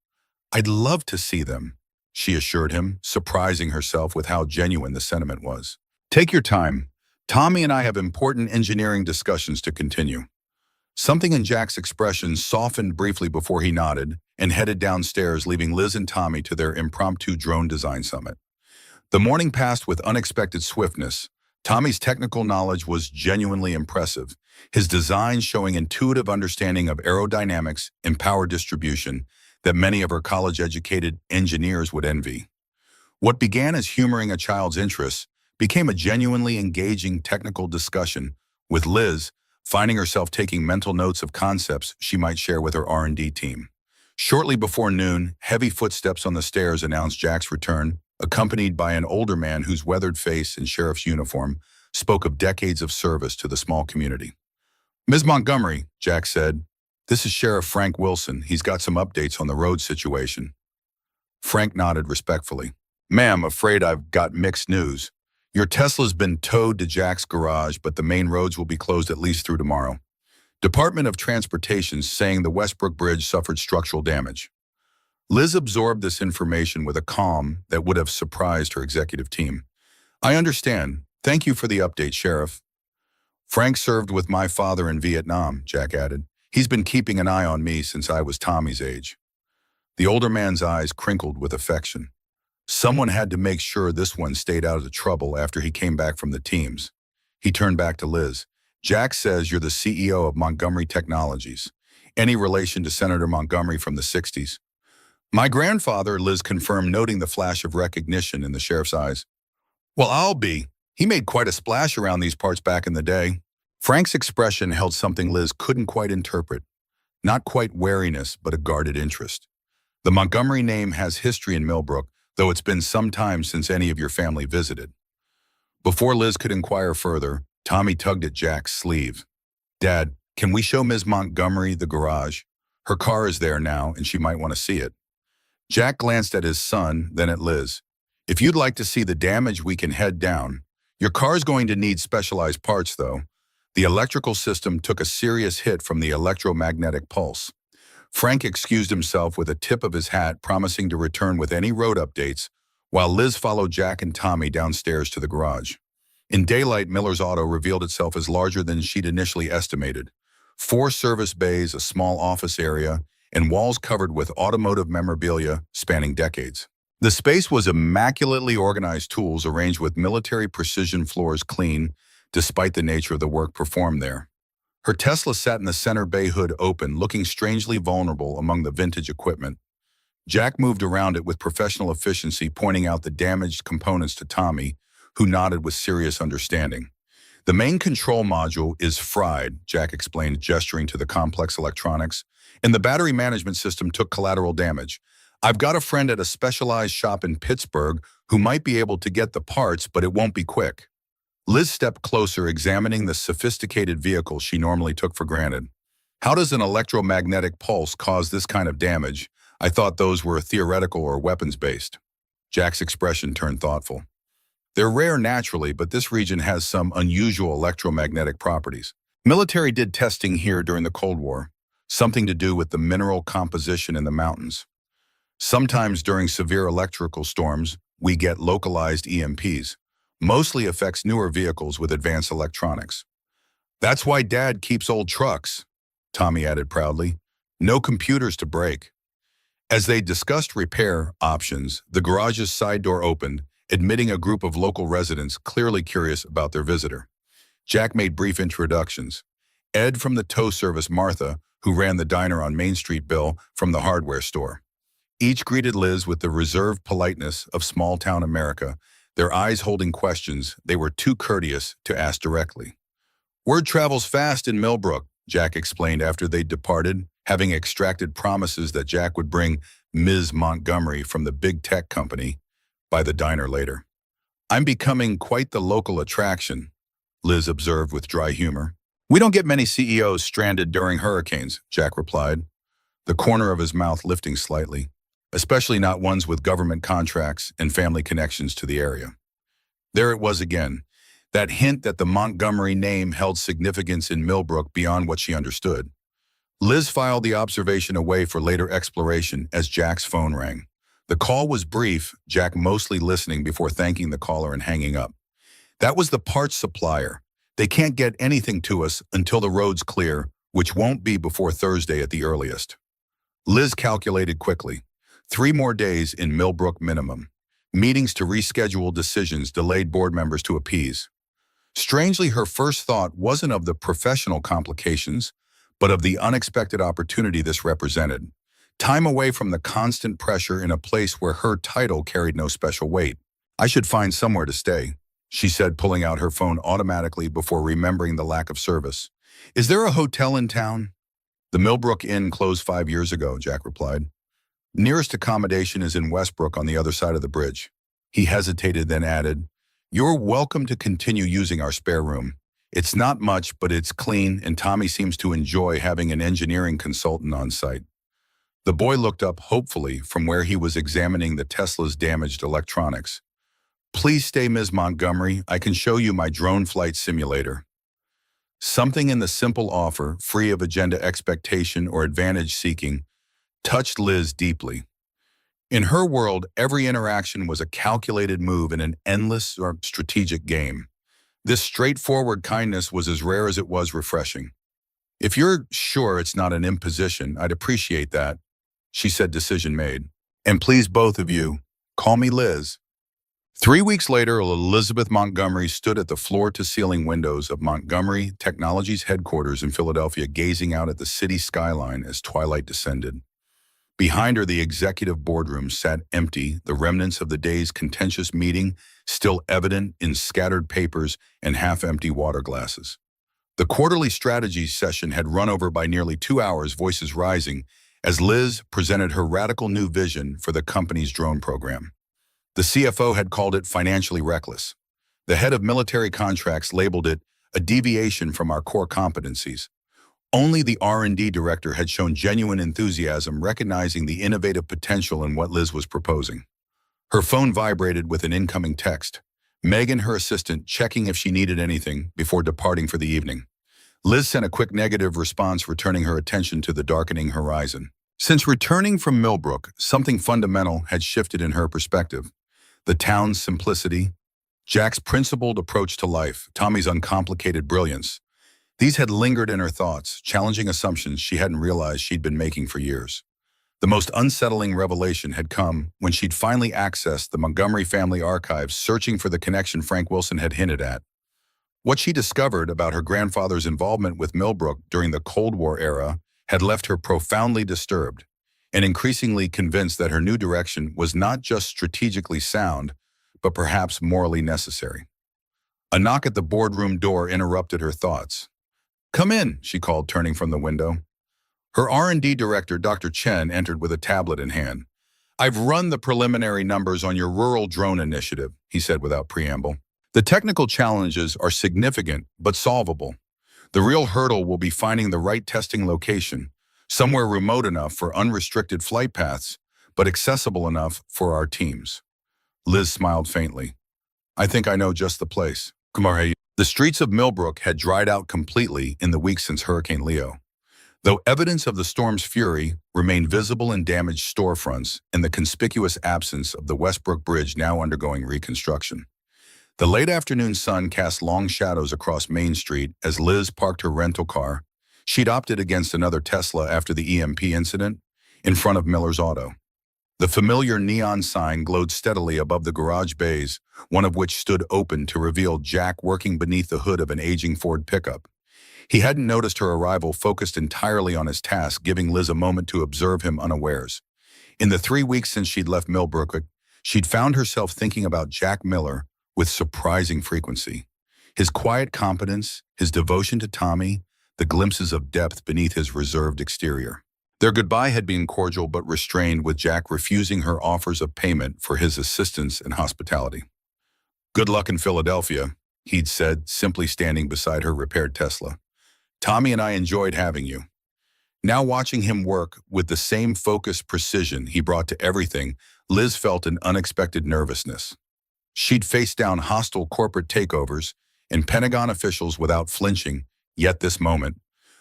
"I'd love to see them," she assured him, surprising herself with how genuine the sentiment was. "Take your time. Tommy and I have important engineering discussions to continue." Something in Jack's expression softened briefly before he nodded and headed downstairs, leaving Liz and Tommy to their impromptu drone design summit. The morning passed with unexpected swiftness. Tommy's technical knowledge was genuinely impressive, his designs showing intuitive understanding of aerodynamics and power distribution that many of our college-educated engineers would envy. What began as humoring a child's interests became a genuinely engaging technical discussion, with Liz finding herself taking mental notes of concepts she might share with her R&D team. Shortly before noon, heavy footsteps on the stairs announced Jack's return, accompanied by an older man whose weathered face and sheriff's uniform spoke of decades of service to the small community. "Ms. Montgomery," Jack said, "this is Sheriff Frank Wilson. He's got some updates on the road situation." Frank nodded respectfully. "Ma'am, afraid I've got mixed news. Your Tesla's been towed to Jack's garage, but the main roads will be closed at least through tomorrow. Department of Transportation's saying the Westbrook Bridge suffered structural damage." Liz absorbed this information with a calm that would have surprised her executive team. "I understand. Thank you for the update, Sheriff." "Frank served with my father in Vietnam," Jack added. "He's been keeping an eye on me since I was Tommy's age." The older man's eyes crinkled with affection. Someone had to make sure this one stayed out of trouble after he came back from the teams. He turned back to Liz. "Jack says you're the CEO of Montgomery Technologies. Any relation to Senator Montgomery from the 60s? "My grandfather," Liz confirmed, noting the flash of recognition in the sheriff's eyes. "Well, I'll be. He made quite a splash around these parts back in the day." Frank's expression held something Liz couldn't quite interpret. Not quite wariness, but a guarded interest. "The Montgomery name has history in Millbrook, though it's been some time since any of your family visited." Before Liz could inquire further, Tommy tugged at Jack's sleeve. "Dad, can we show Ms. Montgomery the garage? Her car is there now, and she might want to see it." Jack glanced at his son, then at Liz. "If you'd like to see the damage, we can head down. Your car's going to need specialized parts, though. The electrical system took a serious hit from the electromagnetic pulse." Frank excused himself with a tip of his hat, promising to return with any road updates, while Liz followed Jack and Tommy downstairs to the garage. In daylight, Miller's Auto revealed itself as larger than she'd initially estimated. 4 service bays, a small office area, and walls covered with automotive memorabilia spanning decades. The space was immaculately organized, tools arranged with military precision, floors clean, despite the nature of the work performed there. Her Tesla sat in the center bay, hood open, looking strangely vulnerable among the vintage equipment. Jack moved around it with professional efficiency, pointing out the damaged components to Tommy, who nodded with serious understanding. "The main control module is fried," Jack explained, gesturing to the complex electronics, "and the battery management system took collateral damage. I've got a friend at a specialized shop in Pittsburgh who might be able to get the parts, but it won't be quick." Liz stepped closer, examining the sophisticated vehicle she normally took for granted. "How does an electromagnetic pulse cause this kind of damage? I thought those were theoretical or weapons-based." Jack's expression turned thoughtful. "They're rare naturally, but this region has some unusual electromagnetic properties. Military did testing here during the Cold War, something to do with the mineral composition in the mountains. Sometimes during severe electrical storms, we get localized EMPs. Mostly affects newer vehicles with advanced electronics. That's why Dad keeps old trucks," Tommy added proudly. "No computers to break." As they discussed repair options, the garage's side door opened, admitting a group of local residents clearly curious about their visitor. Jack made brief introductions. Ed from the tow service, Martha, who ran the diner on Main Street, Bill from the hardware store. Each greeted Liz with the reserved politeness of small-town America, Their eyes holding questions they were too courteous to ask directly. Word travels fast in Millbrook, Jack explained after they'd departed, having extracted promises that Jack would bring Ms. Montgomery from the big tech company by the diner later. I'm becoming quite the local attraction, Liz observed with dry humor. We don't get many CEOs stranded during hurricanes, Jack replied, the corner of his mouth lifting slightly, especially not ones with government contracts and family connections to the area. There it was again, that hint that the Montgomery name held significance in Millbrook beyond what she understood. Liz filed the observation away for later exploration as Jack's phone rang. The call was brief, Jack mostly listening before thanking the caller and hanging up. That was the parts supplier. They can't get anything to us until the road's clear, which won't be before Thursday at the earliest. Liz calculated quickly. 3 more days in Millbrook minimum. Meetings to reschedule decisions delayed board members to appease. Strangely, her first thought wasn't of the professional complications, but of the unexpected opportunity this represented. Time away from the constant pressure in a place where her title carried no special weight. I should find somewhere to stay, she said, pulling out her phone automatically before remembering the lack of service. Is there a hotel in town? The Millbrook Inn closed 5 years ago, Jack replied. Nearest accommodation is in Westbrook on the other side of the bridge. He hesitated, then added, You're welcome to continue using our spare room. It's not much, but it's clean, and Tommy seems to enjoy having an engineering consultant on site. The boy looked up hopefully from where he was examining the Tesla's damaged electronics. Please stay, Ms. Montgomery. I can show you my drone flight simulator. Something in the simple offer, free of agenda expectation or advantage seeking, touched Liz deeply. In her world, every interaction was a calculated move in an endless or strategic game. This straightforward kindness was as rare as it was refreshing. If you're sure it's not an imposition, I'd appreciate that, she said, decision made. And please, both of you, call me Liz. 3 weeks later, Elizabeth Montgomery stood at the floor-to-ceiling windows of Montgomery Technologies headquarters in Philadelphia, gazing out at the city skyline as twilight descended. Behind her, the executive boardroom sat empty, the remnants of the day's contentious meeting still evident in scattered papers and half-empty water glasses. The quarterly strategy session had run over by nearly 2 hours, voices rising, as Liz presented her radical new vision for the company's drone program. The CFO had called it financially reckless. The head of military contracts labeled it a deviation from our core competencies. Only the R&D director had shown genuine enthusiasm, recognizing the innovative potential in what Liz was proposing. Her phone vibrated with an incoming text. Megan, her assistant, checking if she needed anything before departing for the evening. Liz sent a quick negative response, returning her attention to the darkening horizon. Since returning from Millbrook, something fundamental had shifted in her perspective. The town's simplicity, Jack's principled approach to life, Tommy's uncomplicated brilliance. These had lingered in her thoughts, challenging assumptions she hadn't realized she'd been making for years. The most unsettling revelation had come when she'd finally accessed the Montgomery family archives, searching for the connection Frank Wilson had hinted at. What she discovered about her grandfather's involvement with Millbrook during the Cold War era had left her profoundly disturbed and increasingly convinced that her new direction was not just strategically sound, but perhaps morally necessary. A knock at the boardroom door interrupted her thoughts. "Come in," she called, turning from the window. Her R&D director, Dr. Chen, entered with a tablet in hand. "I've run the preliminary numbers on your rural drone initiative," he said without preamble. "The technical challenges are significant, but solvable. The real hurdle will be finding the right testing location, somewhere remote enough for unrestricted flight paths, but accessible enough for our teams." Liz smiled faintly. "I think I know just the place." The streets of Millbrook had dried out completely in the weeks since Hurricane Leo. Though evidence of the storm's fury remained visible in damaged storefronts and the conspicuous absence of the Westbrook Bridge now undergoing reconstruction. The late afternoon sun cast long shadows across Main Street as Liz parked her rental car. She'd opted against another Tesla after the EMP incident in front of Miller's Auto. The familiar neon sign glowed steadily above the garage bays, one of which stood open to reveal Jack working beneath the hood of an aging Ford pickup. He hadn't noticed her arrival, focused entirely on his task, giving Liz a moment to observe him unawares. In the 3 weeks since she'd left Millbrook, She'd found herself thinking about Jack Miller with surprising frequency. His quiet competence, his devotion to Tommy, the glimpses of depth beneath his reserved exterior. Their goodbye had been cordial but restrained, with Jack refusing her offers of payment for his assistance and hospitality. "Good luck in Philadelphia," he'd said, simply standing beside her repaired Tesla. "Tommy and I enjoyed having you." Now watching him work with the same focused precision he brought to everything, Liz felt an unexpected nervousness. She'd faced down hostile corporate takeovers and Pentagon officials without flinching, yet this moment,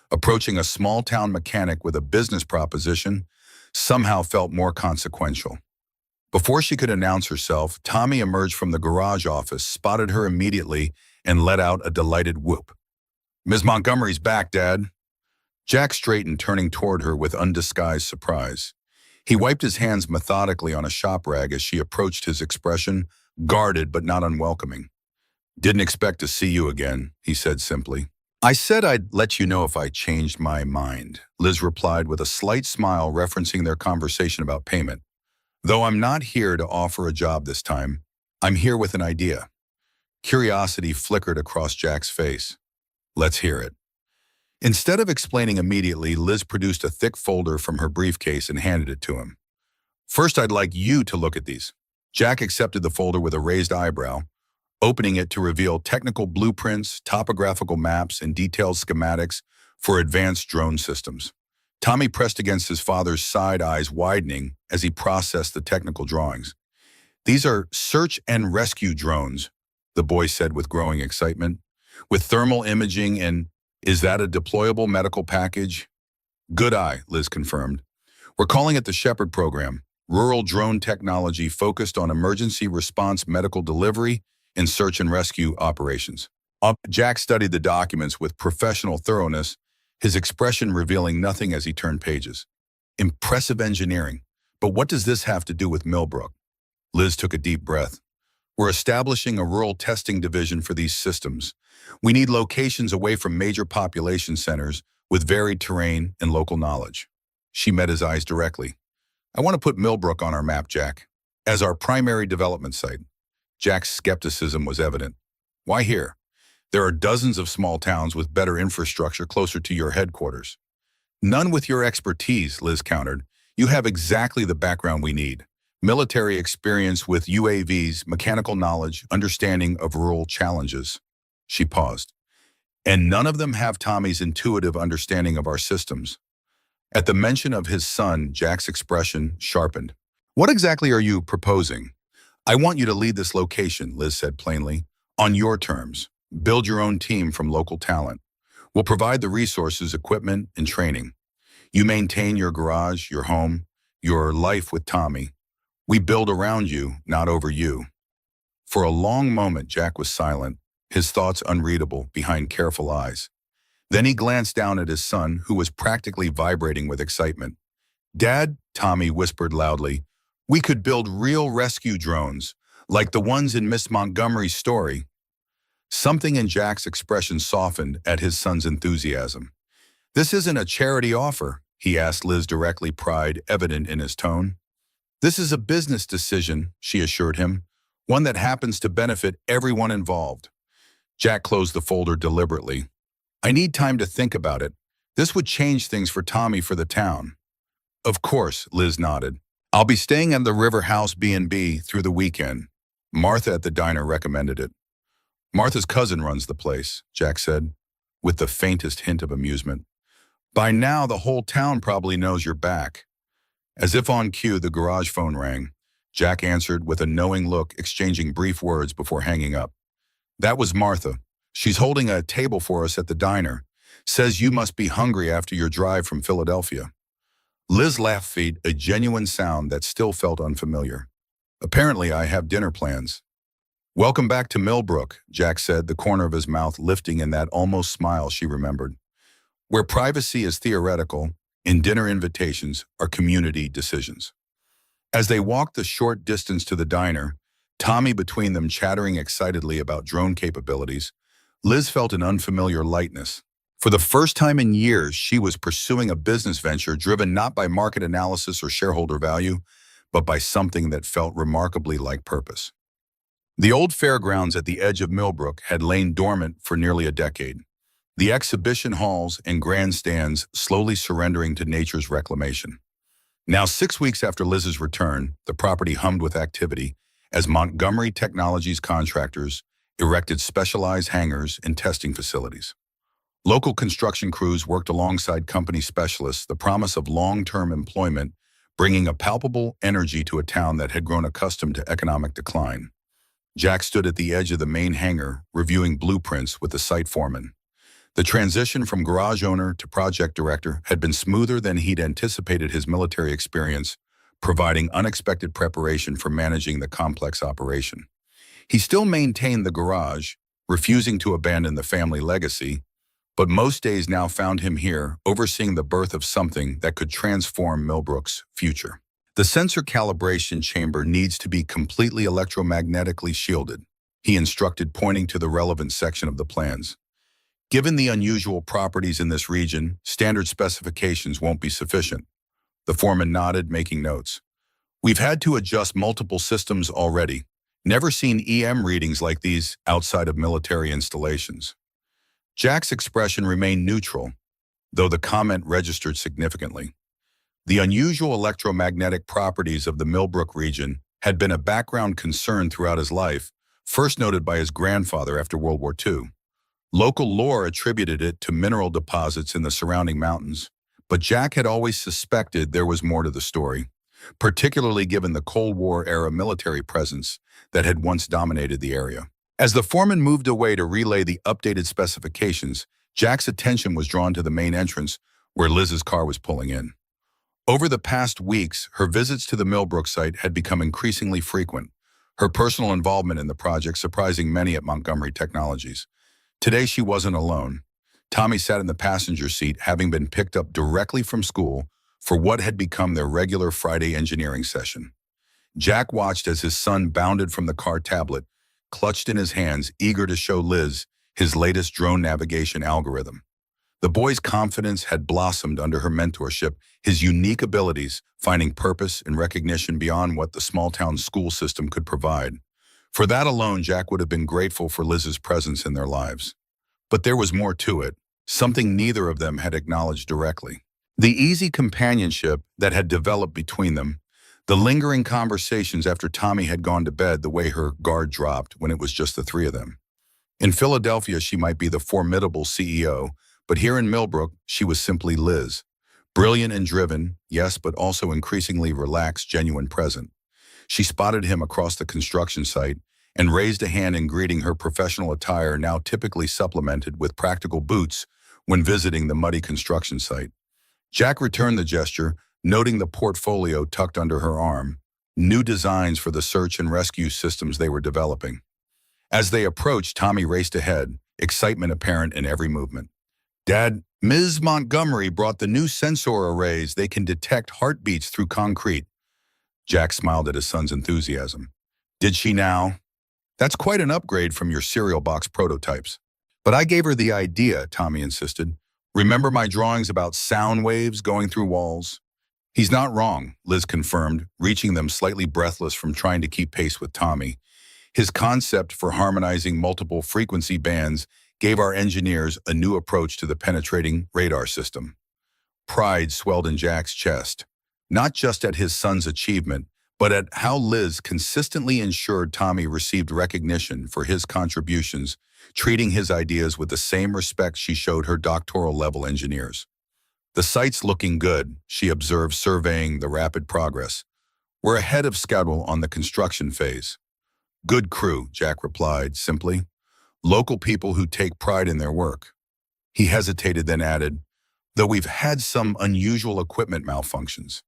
approaching a small-town mechanic with a business proposition, somehow felt more consequential. Before she could announce herself, Tommy emerged from the garage office, spotted her immediately, and let out a delighted whoop. "Ms. Montgomery's back, Dad." Jack straightened, turning toward her with undisguised surprise. He wiped his hands methodically on a shop rag as she approached, his expression guarded but not unwelcoming. "Didn't expect to see you again," he said simply. "I said I'd let you know if I changed my mind," Liz replied with a slight smile, referencing their conversation about payment. "Though I'm not here to offer a job this time, I'm here with an idea." Curiosity flickered across Jack's face. "Let's hear it." Instead of explaining immediately, Liz produced a thick folder from her briefcase and handed it to him. "First, I'd like you to look at these." Jack accepted the folder with a raised eyebrow, opening it to reveal technical blueprints, topographical maps, and detailed schematics for advanced drone systems. Tommy pressed against his father's side, eyes widening as he processed the technical drawings. "These are search and rescue drones," the boy said with growing excitement, "with thermal imaging and, is that a deployable medical package?" "Good eye," Liz confirmed. "We're calling it the Shepherd Program, rural drone technology focused on emergency response medical delivery and search and rescue operations." Jack studied the documents with professional thoroughness, his expression revealing nothing as he turned pages. "Impressive engineering. But what does this have to do with Millbrook?" Liz took a deep breath. "We're establishing a rural testing division for these systems. We need locations away from major population centers with varied terrain and local knowledge." She met his eyes directly. "I want to put Millbrook on our map, Jack, as our primary development site." Jack's skepticism was evident. "Why here? There are dozens of small towns with better infrastructure closer to your headquarters." "None with your expertise," Liz countered. "You have exactly the background we need. Military experience with UAVs, mechanical knowledge, understanding of rural challenges." She paused. "And none of them have Tommy's intuitive understanding of our systems." At the mention of his son, Jack's expression sharpened. "What exactly are you proposing?" "I want you to lead this location," Liz said plainly, "on your terms. Build your own team from local talent. We'll provide the resources, equipment, and training. You maintain your garage, your home, your life with Tommy. We build around you, not over you." For a long moment, Jack was silent, his thoughts unreadable behind careful eyes. Then he glanced down at his son, who was practically vibrating with excitement. "Dad," Tommy whispered loudly, "we could build real rescue drones, like the ones in Miss Montgomery's story." Something in Jack's expression softened at his son's enthusiasm. "This isn't a charity offer," he asked Liz directly, pride evident in his tone. "This is a business decision," she assured him, "one that happens to benefit everyone involved." Jack closed the folder deliberately. "I need time to think about it. This would change things for Tommy, for the town." "Of course," Liz nodded. "I'll be staying at the River House B&B through the weekend. Martha at the diner recommended it." "Martha's cousin runs the place," Jack said, with the faintest hint of amusement. "By now, the whole town probably knows you're back." As if on cue, the garage phone rang. Jack answered with a knowing look, exchanging brief words before hanging up. "That was Martha. She's holding a table for us at the diner. Says you must be hungry after your drive from Philadelphia." Liz laughed, a genuine sound that still felt unfamiliar. "Apparently, I have dinner plans." "Welcome back to Millbrook," Jack said, the corner of his mouth lifting in that almost smile she remembered. "Where privacy is theoretical and dinner invitations are community decisions." As they walked the short distance to the diner, Tommy between them chattering excitedly about drone capabilities, Liz felt an unfamiliar lightness. For the first time in years, she was pursuing a business venture driven not by market analysis or shareholder value, but by something that felt remarkably like purpose. The old fairgrounds at the edge of Millbrook had lain dormant for nearly a decade, the exhibition halls and grandstands slowly surrendering to nature's reclamation. Now, 6 weeks after Liz's return, the property hummed with activity as Montgomery Technologies contractors erected specialized hangars and testing facilities. Local construction crews worked alongside company specialists, the promise of long-term employment bringing a palpable energy to a town that had grown accustomed to economic decline. Jack stood at the edge of the main hangar, reviewing blueprints with the site foreman. The transition from garage owner to project director had been smoother than he'd anticipated, his military experience providing unexpected preparation for managing the complex operation. He still maintained the garage, refusing to abandon the family legacy, but most days now found him here, overseeing the birth of something that could transform Millbrook's future. The sensor calibration chamber needs to be completely electromagnetically shielded, he instructed, pointing to the relevant section of the plans. Given the unusual properties in this region, standard specifications won't be sufficient. The foreman nodded, making notes. We've had to adjust multiple systems already. Never seen EM readings like these outside of military installations. Jack's expression remained neutral, though the comment registered significantly. The unusual electromagnetic properties of the Millbrook region had been a background concern throughout his life, first noted by his grandfather after World War II. Local lore attributed it to mineral deposits in the surrounding mountains, but Jack had always suspected there was more to the story, particularly given the Cold War-era military presence that had once dominated the area. As the foreman moved away to relay the updated specifications, Jack's attention was drawn to the main entrance where Liz's car was pulling in. Over the past weeks, her visits to the Millbrook site had become increasingly frequent, her personal involvement in the project surprising many at Montgomery Technologies. Today she wasn't alone. Tommy sat in the passenger seat, having been picked up directly from school for what had become their regular Friday engineering session. Jack watched as his son bounded from the car, tablet clutched in his hands, eager to show Liz his latest drone navigation algorithm. The boy's confidence had blossomed under her mentorship, his unique abilities finding purpose and recognition beyond what the small-town school system could provide. For that alone, Jack would have been grateful for Liz's presence in their lives. But there was more to it, something neither of them had acknowledged directly. The easy companionship that had developed between them, the lingering conversations after Tommy had gone to bed, the way her guard dropped when it was just the three of them. In Philadelphia, she might be the formidable CEO, but here in Millbrook, she was simply Liz. Brilliant and driven, yes, but also increasingly relaxed, genuine, present. She spotted him across the construction site and raised a hand in greeting, her professional attire now typically supplemented with practical boots when visiting the muddy construction site. Jack returned the gesture, noting the portfolio tucked under her arm, new designs for the search and rescue systems they were developing. As they approached, Tommy raced ahead, excitement apparent in every movement. Dad, Ms. Montgomery brought the new sensor arrays. They can detect heartbeats through concrete. Jack smiled at his son's enthusiasm. Did she now? That's quite an upgrade from your cereal box prototypes. But I gave her the idea, Tommy insisted. Remember my drawings about sound waves going through walls? He's not wrong, Liz confirmed, reaching them slightly breathless from trying to keep pace with Tommy. His concept for harmonizing multiple frequency bands gave our engineers a new approach to the penetrating radar system. Pride swelled in Jack's chest, not just at his son's achievement, but at how Liz consistently ensured Tommy received recognition for his contributions, treating his ideas with the same respect she showed her doctoral-level engineers. The site's looking good, she observed, surveying the rapid progress. We're ahead of schedule on the construction phase. Good crew, Jack replied simply. Local people who take pride in their work. He hesitated, then added, though we've had some unusual equipment malfunctions.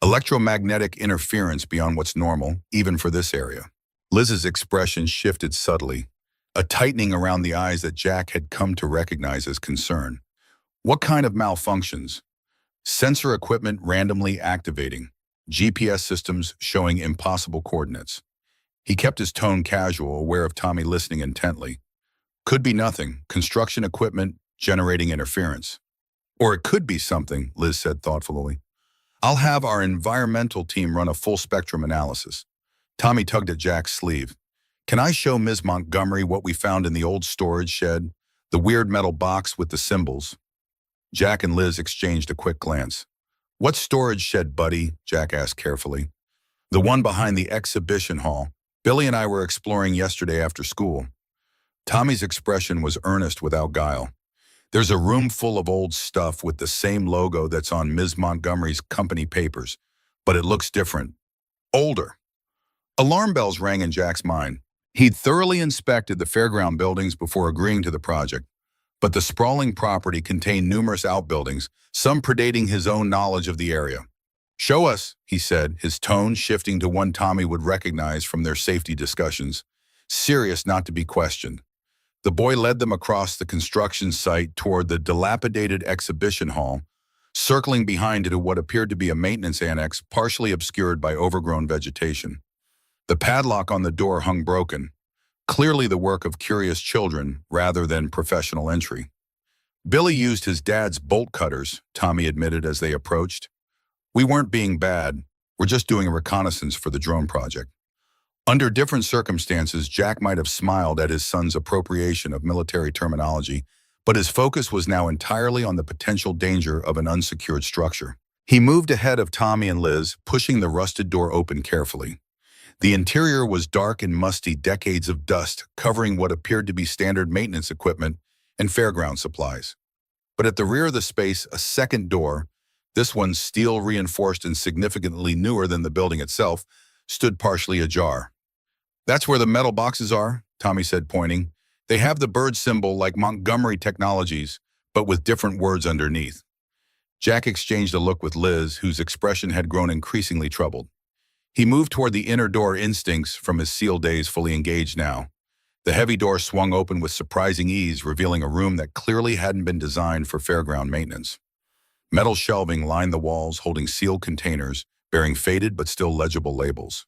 Electromagnetic interference beyond what's normal, even for this area. Liz's expression shifted subtly, a tightening around the eyes that Jack had come to recognize as concern. What kind of malfunctions? Sensor equipment randomly activating, GPS systems showing impossible coordinates. He kept his tone casual, aware of Tommy listening intently. Could be nothing, construction equipment generating interference. Or it could be something, Liz said thoughtfully. I'll have our environmental team run a full spectrum analysis. Tommy tugged at Jack's sleeve. Can I show Ms. Montgomery what we found in the old storage shed? The weird metal box with the symbols. Jack and Liz exchanged a quick glance. What storage shed, buddy? Jack asked carefully. The one behind the exhibition hall. Billy and I were exploring yesterday after school. Tommy's expression was earnest without guile. There's a room full of old stuff with the same logo that's on Ms. Montgomery's company papers, but it looks different. Older. Alarm bells rang in Jack's mind. He'd thoroughly inspected the fairground buildings before agreeing to the project, but the sprawling property contained numerous outbuildings, some predating his own knowledge of the area. Show us, he said, his tone shifting to one Tommy would recognize from their safety discussions, serious not to be questioned. The boy led them across the construction site toward the dilapidated exhibition hall, circling behind it to what appeared to be a maintenance annex partially obscured by overgrown vegetation. The padlock on the door hung broken, clearly the work of curious children rather than professional entry. Billy used his dad's bolt cutters, Tommy admitted as they approached. We weren't being bad, we're just doing a reconnaissance for the drone project. Under different circumstances, Jack might have smiled at his son's appropriation of military terminology, but his focus was now entirely on the potential danger of an unsecured structure. He moved ahead of Tommy and Liz, pushing the rusted door open carefully. The interior was dark and musty, decades of dust covering what appeared to be standard maintenance equipment and fairground supplies. But at the rear of the space, a second door, this one steel reinforced and significantly newer than the building itself, stood partially ajar. That's where the metal boxes are, Tommy said, pointing. They have the bird symbol like Montgomery Technologies, but with different words underneath. Jack exchanged a look with Liz, whose expression had grown increasingly troubled. He moved toward the inner door, instincts from his SEAL days fully engaged now. The heavy door swung open with surprising ease, revealing a room that clearly hadn't been designed for fairground maintenance. Metal shelving lined the walls, holding sealed containers, bearing faded but still legible labels.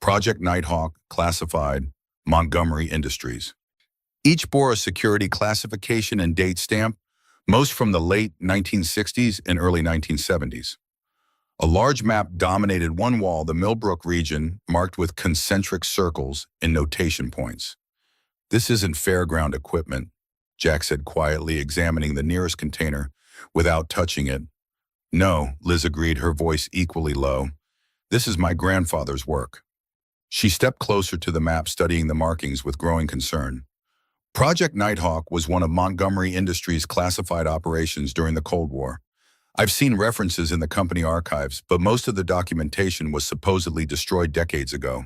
Project Nighthawk, Classified, Montgomery Industries. Each bore a security classification and date stamp, most from the late 1960s and early 1970s. A large map dominated one wall, the Millbrook region, marked with concentric circles and notation points. This isn't fairground equipment, Jack said quietly, examining the nearest container without touching it. No, Liz agreed, her voice equally low. This is my grandfather's work. She stepped closer to the map, studying the markings with growing concern. Project Nighthawk was one of Montgomery Industries' classified operations during the Cold War. I've seen references in the company archives, but most of the documentation was supposedly destroyed decades ago.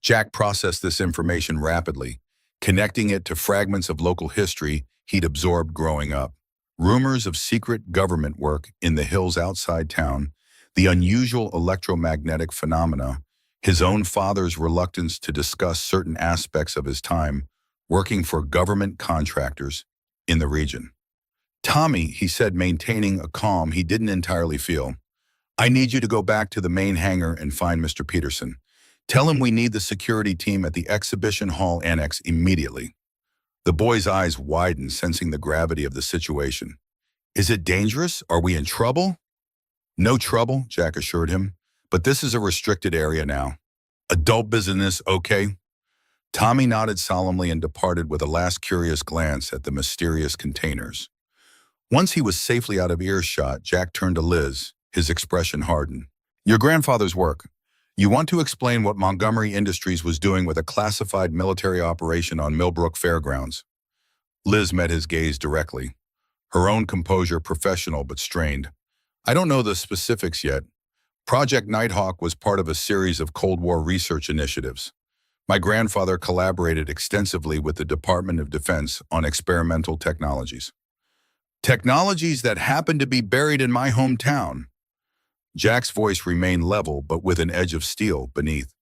Jack processed this information rapidly, connecting it to fragments of local history he'd absorbed growing up. Rumors of secret government work in the hills outside town, the unusual electromagnetic phenomena, his own father's reluctance to discuss certain aspects of his time working for government contractors in the region. Tommy, he said, maintaining a calm he didn't entirely feel. I need you to go back to the main hangar and find Mr. Peterson. Tell him we need the security team at the exhibition hall annex immediately. The boy's eyes widened, sensing the gravity of the situation. Is it dangerous? Are we in trouble? No trouble, Jack assured him, but this is a restricted area now. Adult business, okay? Tommy nodded solemnly and departed with a last curious glance at the mysterious containers. Once he was safely out of earshot, Jack turned to Liz, his expression hardened. Your grandfather's work. You want to explain what Montgomery Industries was doing with a classified military operation on Millbrook Fairgrounds. Liz met his gaze directly, her own composure professional but strained. I don't know the specifics yet. Project Nighthawk was part of a series of Cold War research initiatives. My grandfather collaborated extensively with the Department of Defense on experimental technologies. Technologies that happen to be buried in my hometown. Jack's voice remained level but with an edge of steel beneath.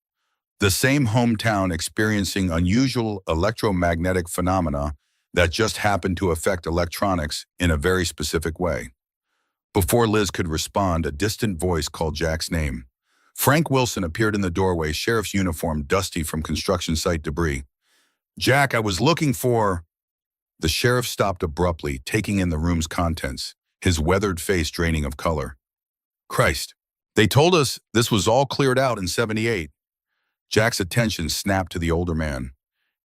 The same hometown experiencing unusual electromagnetic phenomena that just happened to affect electronics in a very specific way. Before Liz could respond, a distant voice called Jack's name. Frank Wilson appeared in the doorway, sheriff's uniform dusty from construction site debris. Jack, I was looking for... The sheriff stopped abruptly, taking in the room's contents, his weathered face draining of color. Christ, They told us this was all cleared out in '78. Jack's attention snapped to the older man.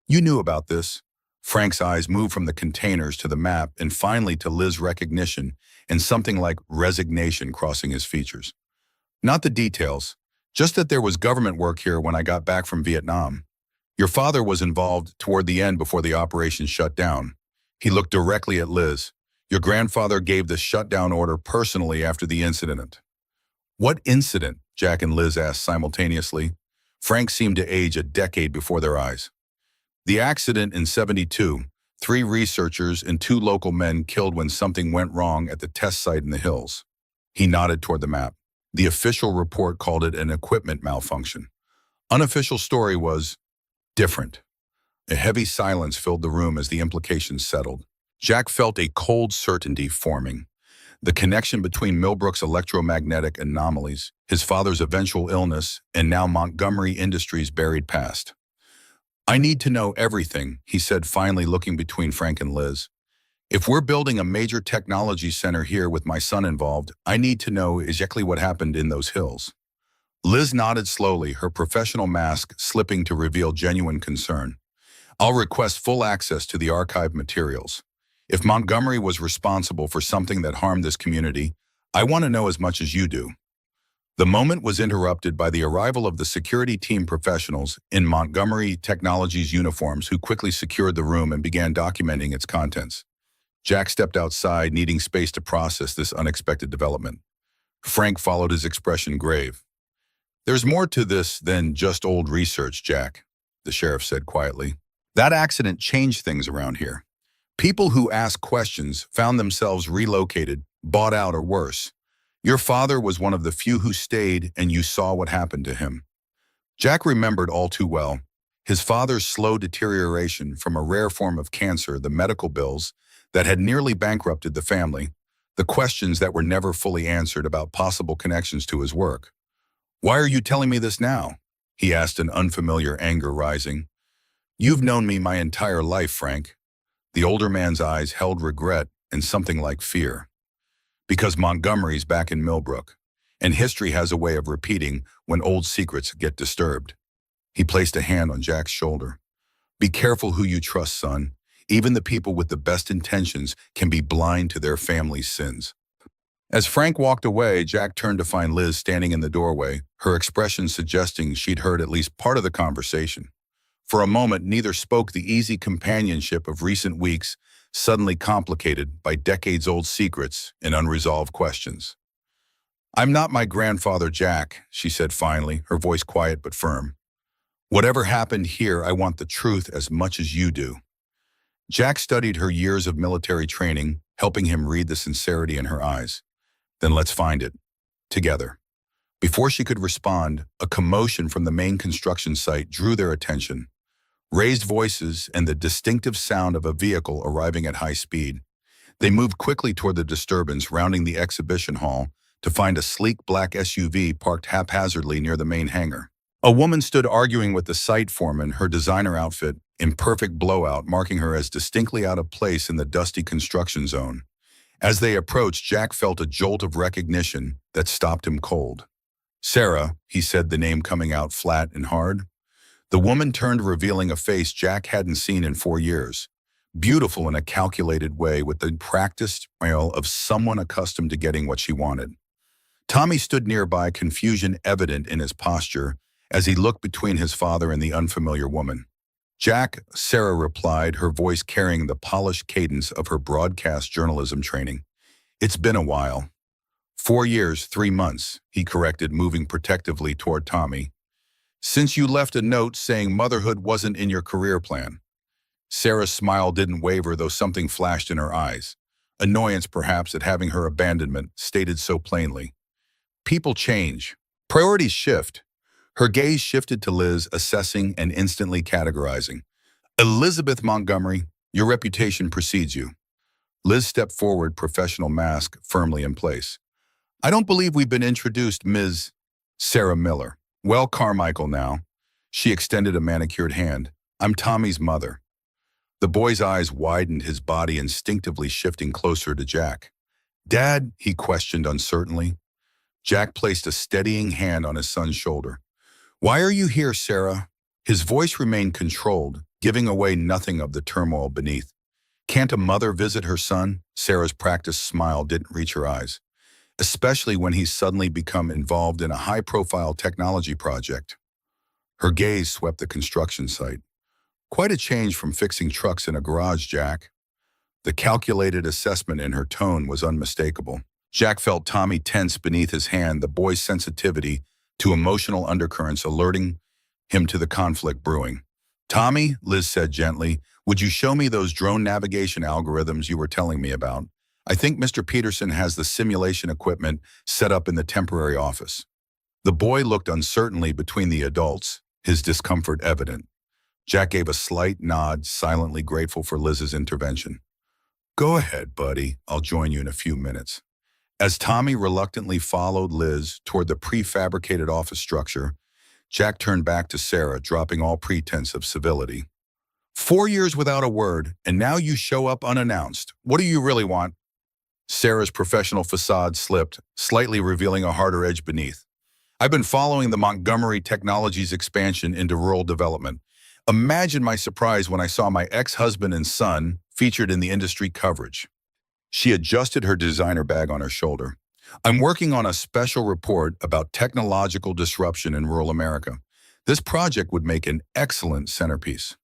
You knew about this. Frank's eyes moved from the containers to the map and finally to Liz's recognition and something like resignation crossing his features. Not the details, just that there was government work here when I got back from Vietnam. Your father was involved toward the end before the operation shut down. He looked directly at Liz. Your grandfather gave the shutdown order personally after the incident. What incident? Jack and Liz asked simultaneously. Frank seemed to age a decade before their eyes. The accident in '72, 3 researchers and 2 local men killed when something went wrong at the test site in the hills. He nodded toward the map. The official report called it an equipment malfunction. Unofficial story was different. A heavy silence filled the room as the implications settled. Jack felt a cold certainty forming. The connection between Millbrook's electromagnetic anomalies, his father's eventual illness, and now Montgomery Industries' buried past. I need to know everything, he said, finally looking between Frank and Liz. If we're building a major technology center here with my son involved, I need to know exactly what happened in those hills. Liz nodded slowly, her professional mask slipping to reveal genuine concern. I'll request full access to the archived materials. If Montgomery was responsible for something that harmed this community, I want to know as much as you do. The moment was interrupted by the arrival of the security team professionals in Montgomery Technologies uniforms who quickly secured the room and began documenting its contents. Jack stepped outside, needing space to process this unexpected development. Frank followed, his expression grave. There's more to this than just old research, Jack, the sheriff said quietly. That accident changed things around here. People who asked questions found themselves relocated, bought out, or worse. Your father was one of the few who stayed, and you saw what happened to him. Jack remembered all too well. His father's slow deterioration from a rare form of cancer, the medical bills that had nearly bankrupted the family, the questions that were never fully answered about possible connections to his work. Why are you telling me this now? He asked, an unfamiliar anger rising. You've known me my entire life, Frank. The older man's eyes held regret and something like fear. Because Montgomery's back in Millbrook, and history has a way of repeating when old secrets get disturbed. He placed a hand on Jack's shoulder. Be careful who you trust, son. Even the people with the best intentions can be blind to their family's sins. As Frank walked away, Jack turned to find Liz standing in the doorway, her expression suggesting she'd heard at least part of the conversation. For a moment, neither spoke, the easy companionship of recent weeks suddenly complicated by decades-old secrets and unresolved questions. I'm not my grandfather, Jack, she said finally, her voice quiet but firm. Whatever happened here, I want the truth as much as you do. Jack studied her years of military training, helping him read the sincerity in her eyes. Then let's find it. Together. Before she could respond, a commotion from the main construction site drew their attention. Raised voices and the distinctive sound of a vehicle arriving at high speed. They moved quickly toward the disturbance, rounding the exhibition hall to find a sleek black SUV parked haphazardly near the main hangar. A woman stood arguing with the site foreman, her designer outfit in perfect blowout, marking her as distinctly out of place in the dusty construction zone. As they approached, Jack felt a jolt of recognition that stopped him cold. Sarah, he said, the name coming out flat and hard. The woman turned, revealing a face Jack hadn't seen in 4 years. Beautiful in a calculated way, with the practiced smile of someone accustomed to getting what she wanted. Tommy stood nearby, confusion evident in his posture as he looked between his father and the unfamiliar woman. Jack, Sarah replied, her voice carrying the polished cadence of her broadcast journalism training. It's been a while. 4 years, 3 months, he corrected, moving protectively toward Tommy. Since you left a note saying motherhood wasn't in your career plan. Sarah's smile didn't waver, though something flashed in her eyes. Annoyance, perhaps, at having her abandonment stated so plainly. People change. Priorities shift. Her gaze shifted to Liz, assessing and instantly categorizing. Elizabeth Montgomery, your reputation precedes you. Liz stepped forward, professional mask firmly in place. I don't believe we've been introduced, Ms. Sarah Miller. Well, Carmichael now. She extended a manicured hand. I'm Tommy's mother. The boy's eyes widened, his body instinctively shifting closer to Jack. Dad, he questioned uncertainly. Jack placed a steadying hand on his son's shoulder. "Why are you here, Sarah?" His voice remained controlled, giving away nothing of the turmoil beneath. "Can't a mother visit her son?" Sarah's practiced smile didn't reach her eyes, especially when he's suddenly become involved in a high-profile technology project. Her gaze swept the construction site. "Quite a change from fixing trucks in a garage, Jack." The calculated assessment in her tone was unmistakable. Jack felt Tommy tense beneath his hand, the boy's sensitivity to emotional undercurrents alerting him to the conflict brewing. "Tommy," Liz said gently, "would you show me those drone navigation algorithms you were telling me about? I think Mr. Peterson has the simulation equipment set up in the temporary office." The boy looked uncertainly between the adults, his discomfort evident. Jack gave a slight nod, silently grateful for Liz's intervention. "Go ahead, buddy. I'll join you in a few minutes." As Tommy reluctantly followed Liz toward the prefabricated office structure, Jack turned back to Sarah, dropping all pretense of civility. 4 years without a word, and now you show up unannounced. What do you really want?" Sarah's professional facade slipped, slightly revealing a harder edge beneath. "I've been following the Montgomery Technologies expansion into rural development. Imagine my surprise when I saw my ex-husband and son featured in the industry coverage." She adjusted her designer bag on her shoulder. "I'm working on a special report about technological disruption in rural America. This project would make an excellent centerpiece."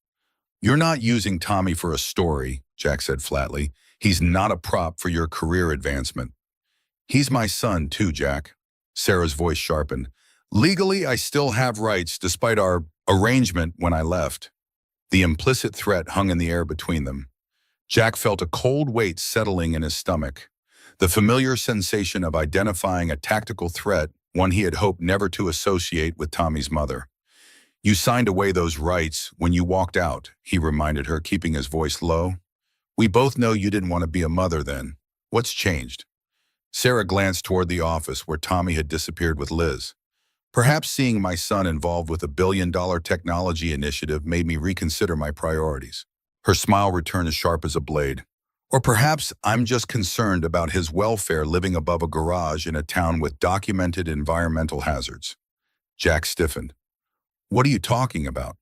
"You're not using Tommy for a story," Jack said flatly. "He's not a prop for your career advancement." "He's my son too, Jack." Sarah's voice sharpened. "Legally, I still have rights despite our arrangement when I left." The implicit threat hung in the air between them. Jack felt a cold weight settling in his stomach, the familiar sensation of identifying a tactical threat, one he had hoped never to associate with Tommy's mother. "You signed away those rights when you walked out," he reminded her, keeping his voice low. "We both know you didn't want to be a mother then. What's changed?" Sarah glanced toward the office where Tommy had disappeared with Liz. "Perhaps seeing my son involved with a billion-dollar technology initiative made me reconsider my priorities." Her smile returned as sharp as a blade. "Or perhaps I'm just concerned about his welfare living above a garage in a town with documented environmental hazards." Jack stiffened. "What are you talking about?"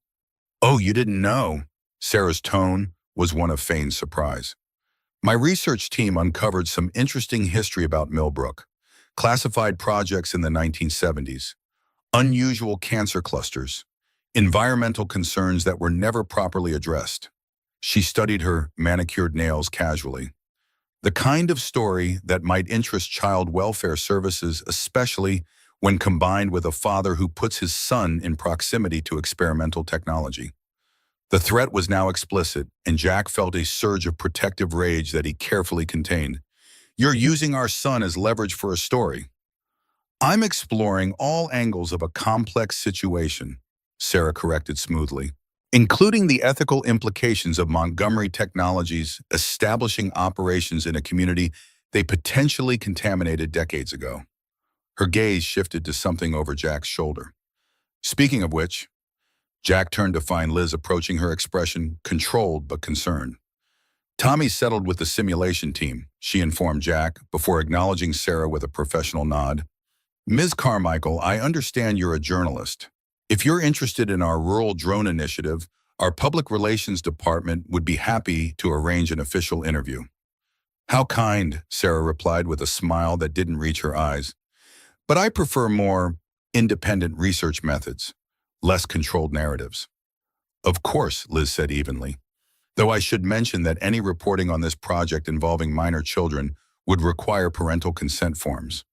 "Oh, you didn't know?" Sarah's tone was one of feigned surprise. "My research team uncovered some interesting history about Millbrook, classified projects in the 1970s, unusual cancer clusters, environmental concerns that were never properly addressed." She studied her manicured nails casually. "The kind of story that might interest child welfare services, especially when combined with a father who puts his son in proximity to experimental technology." The threat was now explicit, and Jack felt a surge of protective rage that he carefully contained. "You're using our son as leverage for a story." "I'm exploring all angles of a complex situation," Sarah corrected smoothly, "including the ethical implications of Montgomery Technologies establishing operations in a community they potentially contaminated decades ago." Her gaze shifted to something over Jack's shoulder. "Speaking of which," Jack turned to find Liz approaching, her expression controlled but concerned. "Tommy settled with the simulation team," she informed Jack, before acknowledging Sarah with a professional nod. "Ms. Carmichael, I understand you're a journalist. If you're interested in our rural drone initiative, our public relations department would be happy to arrange an official interview." "How kind," Sarah replied with a smile that didn't reach her eyes. "But I prefer more independent research methods, less controlled narratives." "Of course," Liz said evenly, "though I should mention that any reporting on this project involving minor children would require parental consent forms.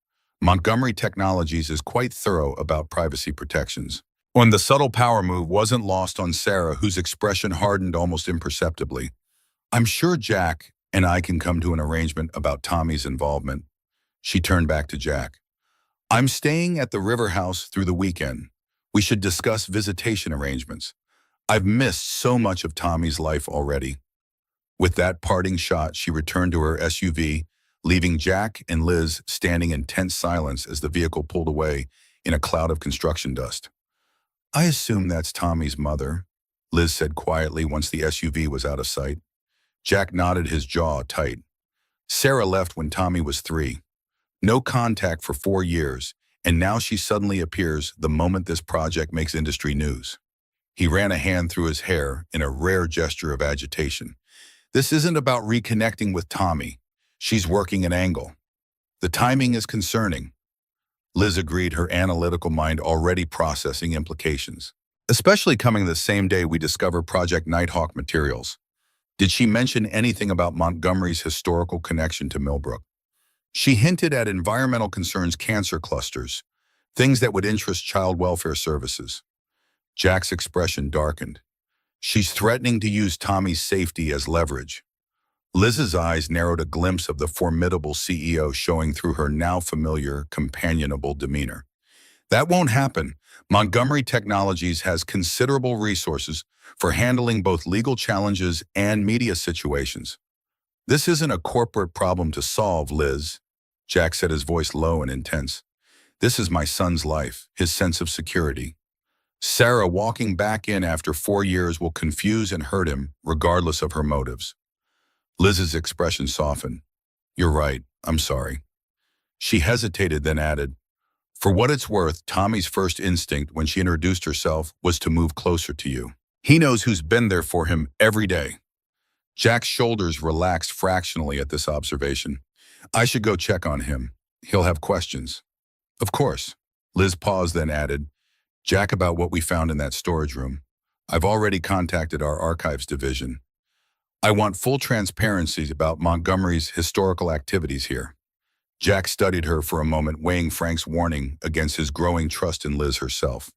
Montgomery Technologies is quite thorough about privacy protections." When the subtle power move wasn't lost on Sarah, whose expression hardened almost imperceptibly. "I'm sure Jack and I can come to an arrangement about Tommy's involvement." She turned back to Jack. "I'm staying at the River House through the weekend. We should discuss visitation arrangements. I've missed so much of Tommy's life already." With that parting shot, she returned to her SUV, leaving Jack and Liz standing in tense silence as the vehicle pulled away in a cloud of construction dust. "I assume that's Tommy's mother," Liz said quietly once the SUV was out of sight. Jack nodded, his jaw tight. "Sarah left when Tommy was 3. No contact for 4 years, and now she suddenly appears the moment this project makes industry news. He ran a hand through his hair in a rare gesture of agitation. This isn't about reconnecting with Tommy. She's working an angle. The timing is concerning. Liz agreed, her analytical mind already processing implications. Especially coming the same day we discover Project Nighthawk materials. Did she mention anything about Montgomery's historical connection to Millbrook? She hinted at environmental concerns, cancer clusters, things that would interest child welfare services. Jack's expression darkened. She's threatening to use Tommy's safety as leverage. Liz's eyes narrowed, a glimpse of the formidable CEO showing through her now familiar, companionable demeanor. That won't happen. Montgomery Technologies has considerable resources for handling both legal challenges and media situations. This isn't a corporate problem to solve, Liz, Jack said, his voice low and intense. This is my son's life, his sense of security. Sarah walking back in after 4 years will confuse and hurt him, regardless of her motives. Liz's expression softened. You're right, I'm sorry. She hesitated, then added, for what it's worth, Tommy's first instinct when she introduced herself was to move closer to you. He knows who's been there for him every day. Jack's shoulders relaxed fractionally at this observation. I should go check on him. He'll have questions. Of course. Liz paused, then added, Jack, about what we found in that storage room. I've already contacted our archives division. I want full transparency about Montgomery's historical activities here. Jack studied her for a moment, weighing Frank's warning against his growing trust in Liz herself.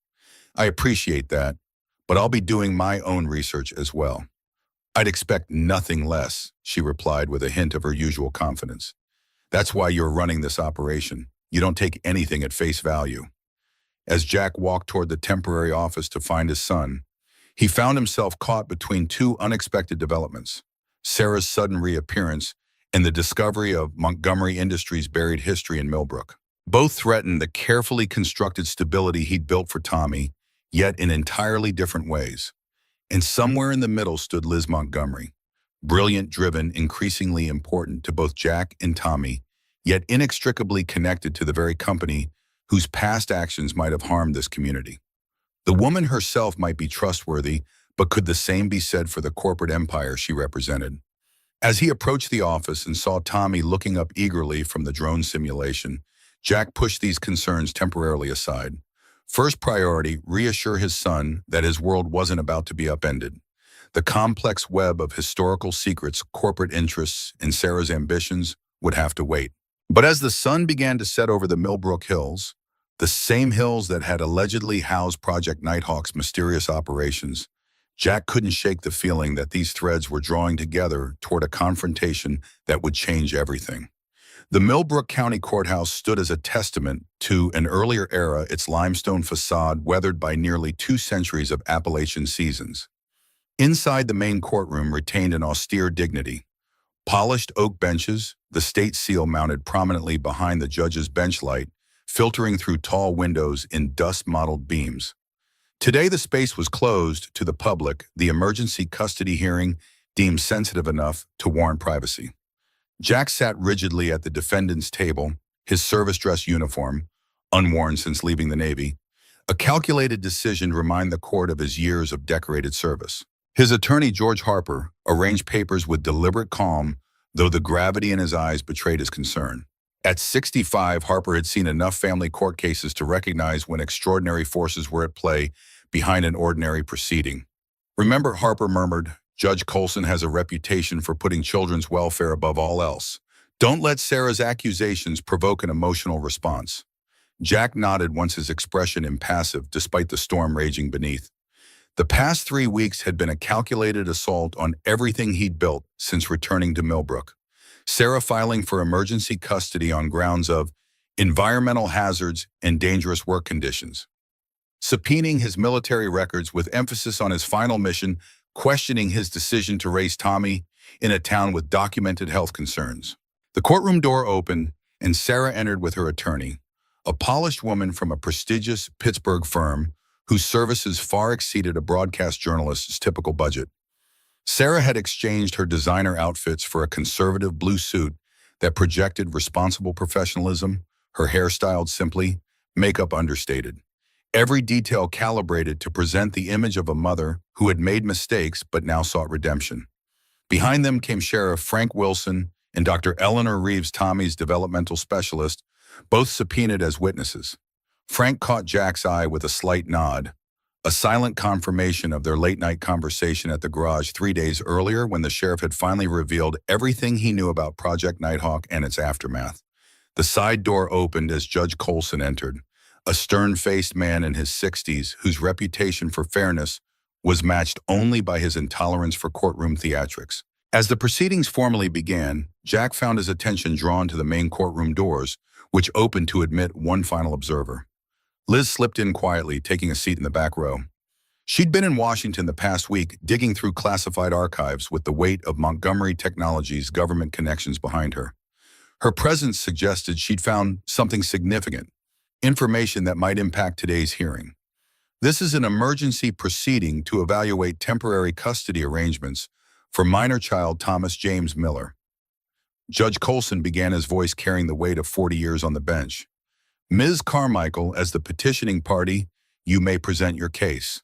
I appreciate that, but I'll be doing my own research as well. I'd expect nothing less, she replied with a hint of her usual confidence. That's why you're running this operation. You don't take anything at face value. As Jack walked toward the temporary office to find his son, he found himself caught between two unexpected developments: Sarah's sudden reappearance and the discovery of Montgomery Industries' buried history in Millbrook. Both threatened the carefully constructed stability he'd built for Tommy, yet in entirely different ways. And somewhere in the middle stood Liz Montgomery, brilliant, driven, increasingly important to both Jack and Tommy, yet inextricably connected to the very company whose past actions might have harmed this community. The woman herself might be trustworthy, but could the same be said for the corporate empire she represented? As he approached the office and saw Tommy looking up eagerly from the drone simulation, Jack pushed these concerns temporarily aside. First priority, reassure his son that his world wasn't about to be upended. The complex web of historical secrets, corporate interests, and Sarah's ambitions would have to wait. But as the sun began to set over the Millbrook Hills, the same hills that had allegedly housed Project Nighthawk's mysterious operations, Jack couldn't shake the feeling that these threads were drawing together toward a confrontation that would change everything. The Millbrook County Courthouse stood as a testament to an earlier era, its limestone facade weathered by nearly 2 centuries of Appalachian seasons. Inside, the main courtroom retained an austere dignity. Polished oak benches, the state seal mounted prominently behind the judge's bench light, filtering through tall windows in dust-mottled beams. Today, the space was closed to the public, the emergency custody hearing deemed sensitive enough to warrant privacy. Jack sat rigidly at the defendant's table, his service dress uniform, unworn since leaving the Navy, a calculated decision to remind the court of his years of decorated service. His attorney, George Harper, arranged papers with deliberate calm, though the gravity in his eyes betrayed his concern. At 65, Harper had seen enough family court cases to recognize when extraordinary forces were at play behind an ordinary proceeding. Remember, Harper murmured, Judge Colson has a reputation for putting children's welfare above all else. Don't let Sarah's accusations provoke an emotional response. Jack nodded, once his expression impassive despite the storm raging beneath. The past 3 weeks had been a calculated assault on everything he'd built since returning to Millbrook. Sarah filing for emergency custody on grounds of environmental hazards and dangerous work conditions. Subpoenaing his military records with emphasis on his final mission, questioning his decision to raise Tommy in a town with documented health concerns. The courtroom door opened, and Sarah entered with her attorney, a polished woman from a prestigious Pittsburgh firm whose services far exceeded a broadcast journalist's typical budget. Sarah had exchanged her designer outfits for a conservative blue suit that projected responsible professionalism, her hair styled simply, makeup understated. Every detail calibrated to present the image of a mother who had made mistakes but now sought redemption. Behind them came Sheriff Frank Wilson and Dr. Eleanor Reeves, Tommy's developmental specialist, both subpoenaed as witnesses. Frank caught Jack's eye with a slight nod, a silent confirmation of their late-night conversation at the garage 3 days earlier when the sheriff had finally revealed everything he knew about Project Nighthawk and its aftermath. The side door opened as Judge Colson entered, a stern-faced man in his 60s whose reputation for fairness was matched only by his intolerance for courtroom theatrics. As the proceedings formally began, Jack found his attention drawn to the main courtroom doors, which opened to admit one final observer. Liz slipped in quietly, taking a seat in the back row. She'd been in Washington the past week, digging through classified archives with the weight of Montgomery Technologies' government connections behind her. Her presence suggested she'd found something significant, information that might impact today's hearing. This is an emergency proceeding to evaluate temporary custody arrangements for minor child Thomas James Miller. Judge Colson began, his voice carrying the weight of 40 years on the bench. Ms. Carmichael, as the petitioning party, you may present your case.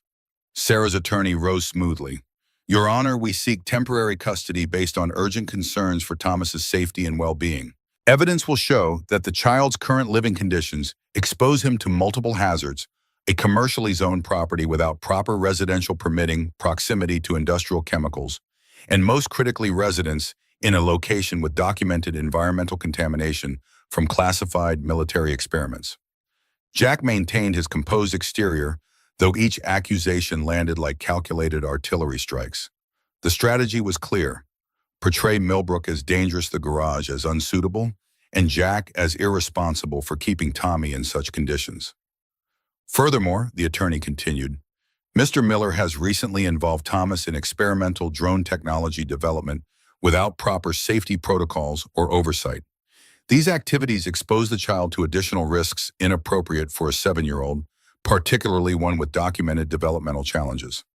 Sarah's attorney rose smoothly. Your Honor, we seek temporary custody based on urgent concerns for Thomas's safety and well-being. Evidence will show that the child's current living conditions expose him to multiple hazards, a commercially zoned property without proper residential permitting, proximity to industrial chemicals, and most critically residence in a location with documented environmental contamination from classified military experiments. Jack maintained his composed exterior, though each accusation landed like calculated artillery strikes. The strategy was clear: portray Millbrook as dangerous, the garage as unsuitable, and Jack as irresponsible for keeping Tommy in such conditions. Furthermore, the attorney continued, Mr. Miller has recently involved Thomas in experimental drone technology development without proper safety protocols or oversight. These activities expose the child to additional risks inappropriate for a 7-year-old, particularly one with documented developmental challenges.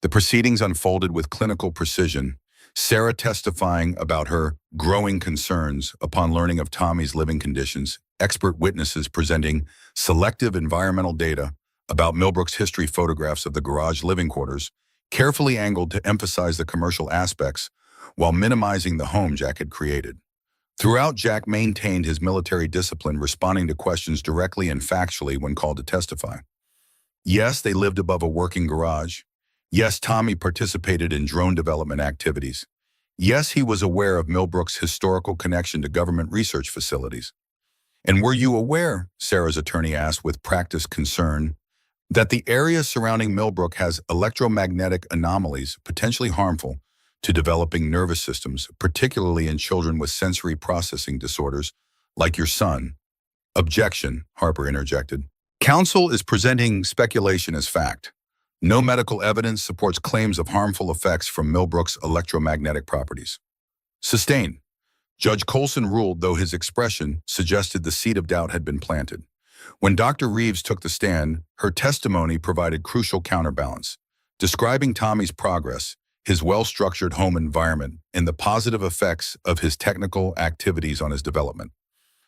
The proceedings unfolded with clinical precision, Sarah testifying about her growing concerns upon learning of Tommy's living conditions, expert witnesses presenting selective environmental data about Millbrook's history, photographs of the garage living quarters, carefully angled to emphasize the commercial aspects while minimizing the home Jack had created. Throughout, Jack maintained his military discipline, responding to questions directly and factually when called to testify. Yes, they lived above a working garage. Yes, Tommy participated in drone development activities. Yes, he was aware of Millbrook's historical connection to government research facilities. And were you aware, Sarah's attorney asked with practiced concern, that the area surrounding Millbrook has electromagnetic anomalies potentially harmful to developing nervous systems, particularly in children with sensory processing disorders, like your son? Objection, Harper interjected. Counsel is presenting speculation as fact. No medical evidence supports claims of harmful effects from Millbrook's electromagnetic properties. Sustained. Judge Colson ruled, though his expression suggested the seed of doubt had been planted. When Dr. Reeves took the stand, her testimony provided crucial counterbalance, describing Tommy's progress, his well-structured home environment, and the positive effects of his technical activities on his development.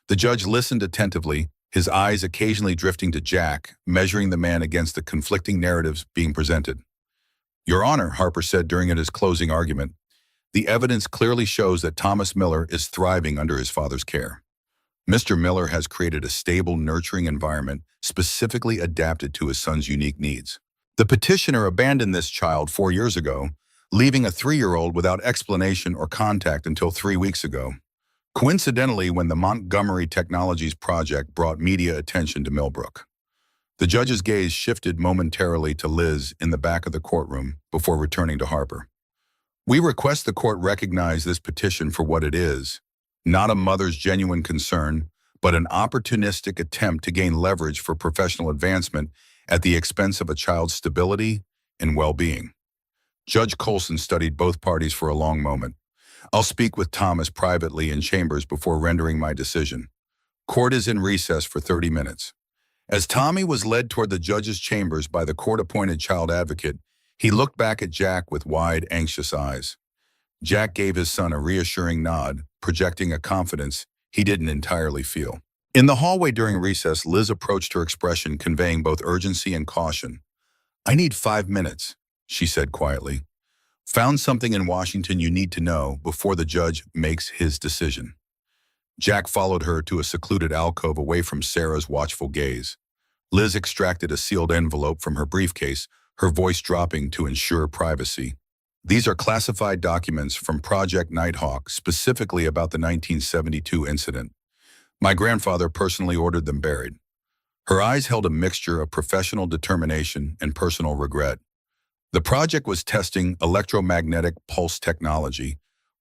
The judge listened attentively, his eyes occasionally drifting to Jack, measuring the man against the conflicting narratives being presented. Your Honor, Harper said during his closing argument, the evidence clearly shows that Thomas Miller is thriving under his father's care. Mr. Miller has created a stable, nurturing environment specifically adapted to his son's unique needs. The petitioner abandoned this child 4 years ago, leaving a 3-year-old without explanation or contact until 3 weeks ago. Coincidentally, when the Montgomery Technologies project brought media attention to Millbrook. The judge's gaze shifted momentarily to Liz in the back of the courtroom before returning to Harper. We request the court recognize this petition for what it is, not a mother's genuine concern, but an opportunistic attempt to gain leverage for professional advancement at the expense of a child's stability and well-being. Judge Colson studied both parties for a long moment. I'll speak with Thomas privately in chambers before rendering my decision. Court is in recess for 30 minutes. As Tommy was led toward the judge's chambers by the court-appointed child advocate, he looked back at Jack with wide, anxious eyes. Jack gave his son a reassuring nod, projecting a confidence he didn't entirely feel. In the hallway during recess, Liz approached her expression, conveying both urgency and caution. "I need 5 minutes," she said quietly. "Found something in Washington you need to know before the judge makes his decision." Jack followed her to a secluded alcove away from Sarah's watchful gaze. Liz extracted a sealed envelope from her briefcase, her voice dropping to ensure privacy. "These are classified documents from Project Nighthawk, specifically about the 1972 incident. My grandfather personally ordered them buried." Her eyes held a mixture of professional determination and personal regret. The project was testing electromagnetic pulse technology,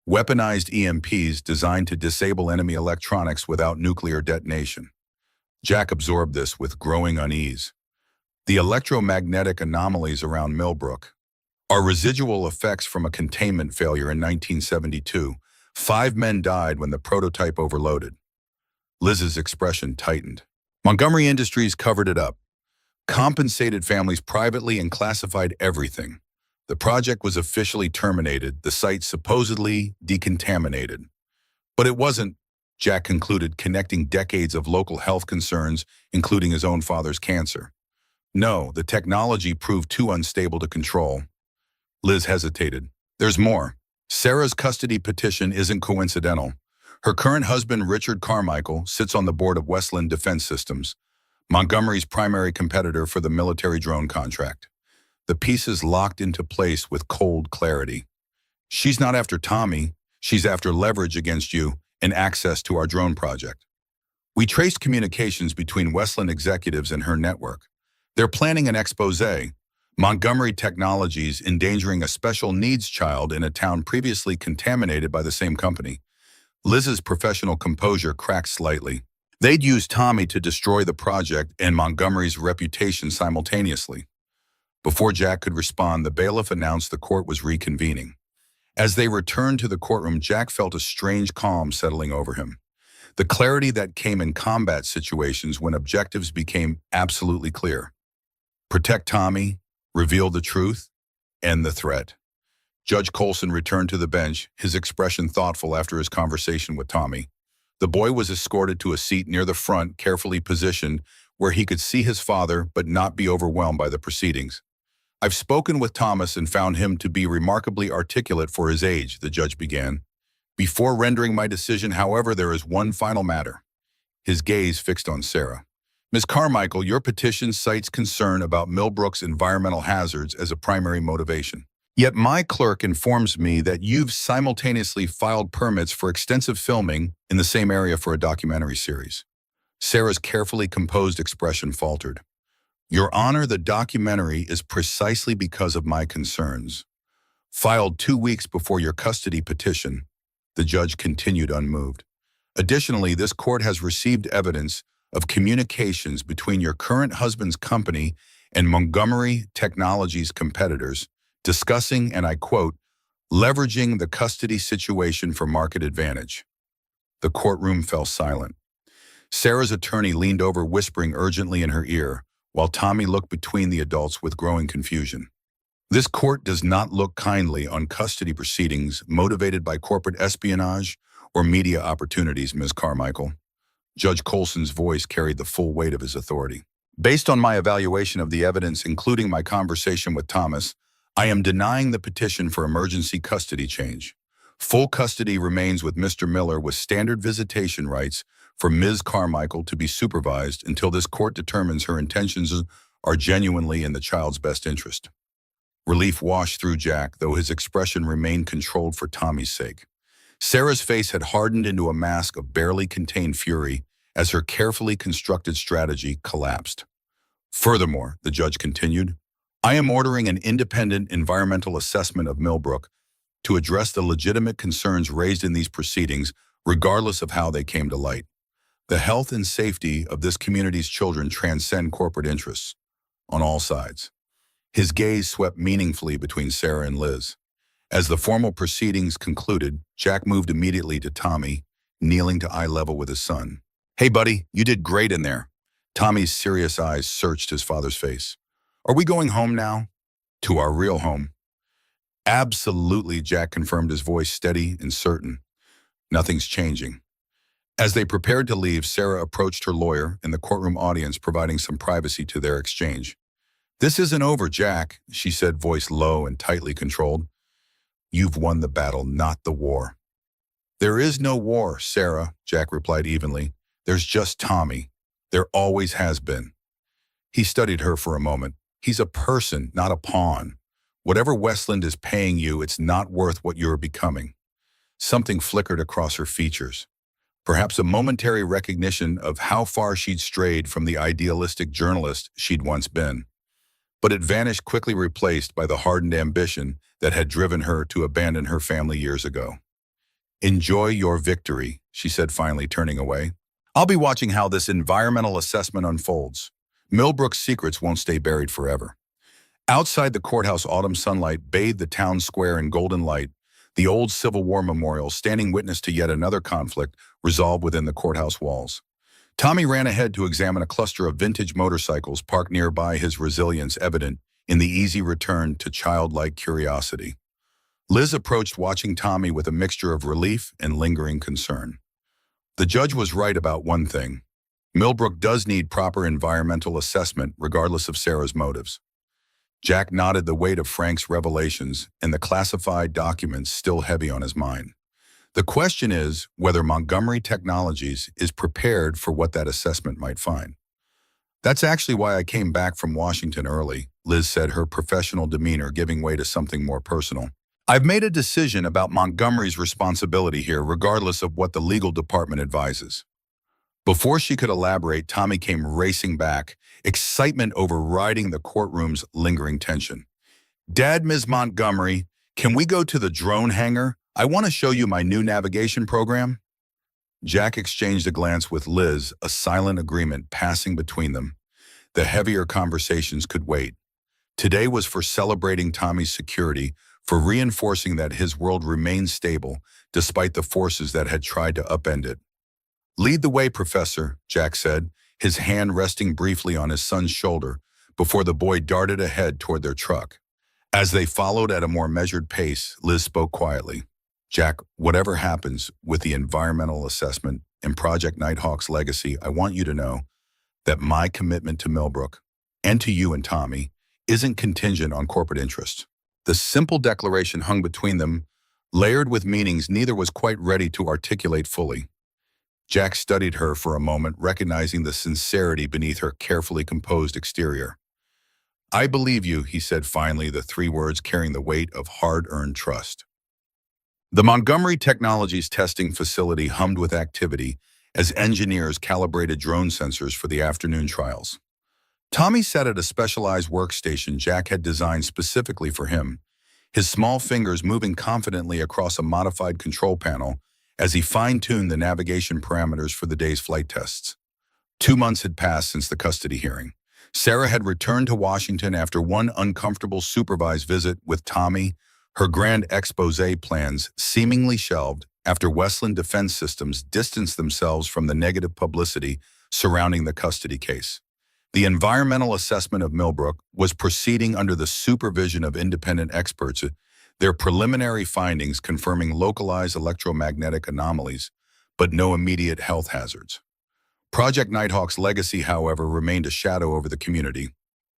weaponized EMPs designed to disable enemy electronics without nuclear detonation. Jack absorbed this with growing unease. The electromagnetic anomalies around Millbrook are residual effects from a containment failure in 1972. 5 men died when the prototype overloaded. Liz's expression tightened. Montgomery Industries covered it up, compensated families privately, and classified everything. The project was officially terminated, the site supposedly decontaminated. But it wasn't, Jack concluded, connecting decades of local health concerns, including his own father's cancer. No, the technology proved too unstable to control. Liz hesitated. "There's more. Sarah's custody petition isn't coincidental. Her current husband, Richard Carmichael, sits on the board of Westland Defense Systems, Montgomery's primary competitor for the military drone contract." The pieces locked into place with cold clarity. "She's not after Tommy. She's after leverage against you and access to our drone project. We traced communications between Westland executives and her network. They're planning an expose. Montgomery Technologies endangering a special needs child in a town previously contaminated by the same company." Liz's professional composure cracked slightly. They'd use Tommy to destroy the project and Montgomery's reputation simultaneously. Before Jack could respond, the bailiff announced the court was reconvening. As they returned to the courtroom, Jack felt a strange calm settling over him. The clarity that came in combat situations when objectives became absolutely clear. Protect Tommy, reveal the truth, end the threat. Judge Colson returned to the bench, his expression thoughtful after his conversation with Tommy. The boy was escorted to a seat near the front, carefully positioned, where he could see his father but not be overwhelmed by the proceedings. "I've spoken with Thomas and found him to be remarkably articulate for his age," the judge began. "Before rendering my decision, however, there is one final matter." His gaze fixed on Sarah. "Ms. Carmichael, your petition cites concern about Millbrook's environmental hazards as a primary motivation. Yet my clerk informs me that you've simultaneously filed permits for extensive filming in the same area for a documentary series." Sarah's carefully composed expression faltered. "Your Honor, the documentary is precisely because of my concerns. Filed 2 weeks before your custody petition," the judge continued unmoved. "Additionally, this court has received evidence of communications between your current husband's company and Montgomery Technologies competitors discussing, and I quote, leveraging the custody situation for market advantage." The courtroom fell silent. Sarah's attorney leaned over, whispering urgently in her ear, while Tommy looked between the adults with growing confusion. "This court does not look kindly on custody proceedings motivated by corporate espionage or media opportunities, Ms. Carmichael." Judge Colson's voice carried the full weight of his authority. "Based on my evaluation of the evidence, including my conversation with Thomas, I am denying the petition for emergency custody change. Full custody remains with Mr. Miller with standard visitation rights for Ms. Carmichael to be supervised until this court determines her intentions are genuinely in the child's best interest." Relief washed through Jack, though his expression remained controlled for Tommy's sake. Sarah's face had hardened into a mask of barely contained fury as her carefully constructed strategy collapsed. "Furthermore," the judge continued, "I am ordering an independent environmental assessment of Millbrook to address the legitimate concerns raised in these proceedings, regardless of how they came to light. The health and safety of this community's children transcend corporate interests on all sides." His gaze swept meaningfully between Sarah and Liz. As the formal proceedings concluded, Jack moved immediately to Tommy, kneeling to eye level with his son. "Hey, buddy, you did great in there." Tommy's serious eyes searched his father's face. "Are we going home now?" "To our real home." "Absolutely," Jack confirmed, his voice steady and certain. "Nothing's changing." As they prepared to leave, Sarah approached her lawyer in the courtroom audience, providing some privacy to their exchange. "This isn't over, Jack," she said, voice low and tightly controlled. "You've won the battle, not the war." "There is no war, Sarah," Jack replied evenly. "There's just Tommy. There always has been." He studied her for a moment. "He's a person, not a pawn. Whatever Westland is paying you, it's not worth what you're becoming." Something flickered across her features. Perhaps a momentary recognition of how far she'd strayed from the idealistic journalist she'd once been. But it vanished, quickly replaced by the hardened ambition that had driven her to abandon her family years ago. "Enjoy your victory," she said, finally turning away. "I'll be watching how this environmental assessment unfolds. Millbrook's secrets won't stay buried forever." Outside the courthouse, autumn sunlight bathed the town square in golden light, the old Civil War memorial standing witness to yet another conflict resolved within the courthouse walls. Tommy ran ahead to examine a cluster of vintage motorcycles parked nearby, his resilience evident in the easy return to childlike curiosity. Liz approached, watching Tommy with a mixture of relief and lingering concern. The judge was right about one thing. Millbrook does need proper environmental assessment, regardless of Sarah's motives. Jack nodded, the weight of Frank's revelations and the classified documents still heavy on his mind. The question is whether Montgomery Technologies is prepared for what that assessment might find. "That's actually why I came back from Washington early," Liz said, her professional demeanor giving way to something more personal. "I've made a decision about Montgomery's responsibility here, regardless of what the legal department advises." Before she could elaborate, Tommy came racing back, excitement overriding the courtroom's lingering tension. "Dad, Ms. Montgomery, can we go to the drone hangar? I want to show you my new navigation program." Jack exchanged a glance with Liz, a silent agreement passing between them. The heavier conversations could wait. Today was for celebrating Tommy's security, for reinforcing that his world remained stable despite the forces that had tried to upend it. "Lead the way, Professor," Jack said, his hand resting briefly on his son's shoulder before the boy darted ahead toward their truck. As they followed at a more measured pace, Liz spoke quietly. "Jack, whatever happens with the environmental assessment and Project Nighthawk's legacy, I want you to know that my commitment to Millbrook, and to you and Tommy, isn't contingent on corporate interest." The simple declaration hung between them, layered with meanings neither was quite ready to articulate fully. Jack studied her for a moment, recognizing the sincerity beneath her carefully composed exterior. "I believe you," he said finally, the three words carrying the weight of hard-earned trust. The Montgomery Technologies testing facility hummed with activity as engineers calibrated drone sensors for the afternoon trials. Tommy sat at a specialized workstation Jack had designed specifically for him, his small fingers moving confidently across a modified control panel as he fine-tuned the navigation parameters for the day's flight tests. 2 months had passed since the custody hearing. Sarah had returned to Washington after one uncomfortable supervised visit with Tommy, her grand expose plans seemingly shelved after Westland Defense Systems distanced themselves from the negative publicity surrounding the custody case. The environmental assessment of Millbrook was proceeding under the supervision of independent experts, their preliminary findings confirming localized electromagnetic anomalies, but no immediate health hazards. Project Nighthawk's legacy, however, remained a shadow over the community,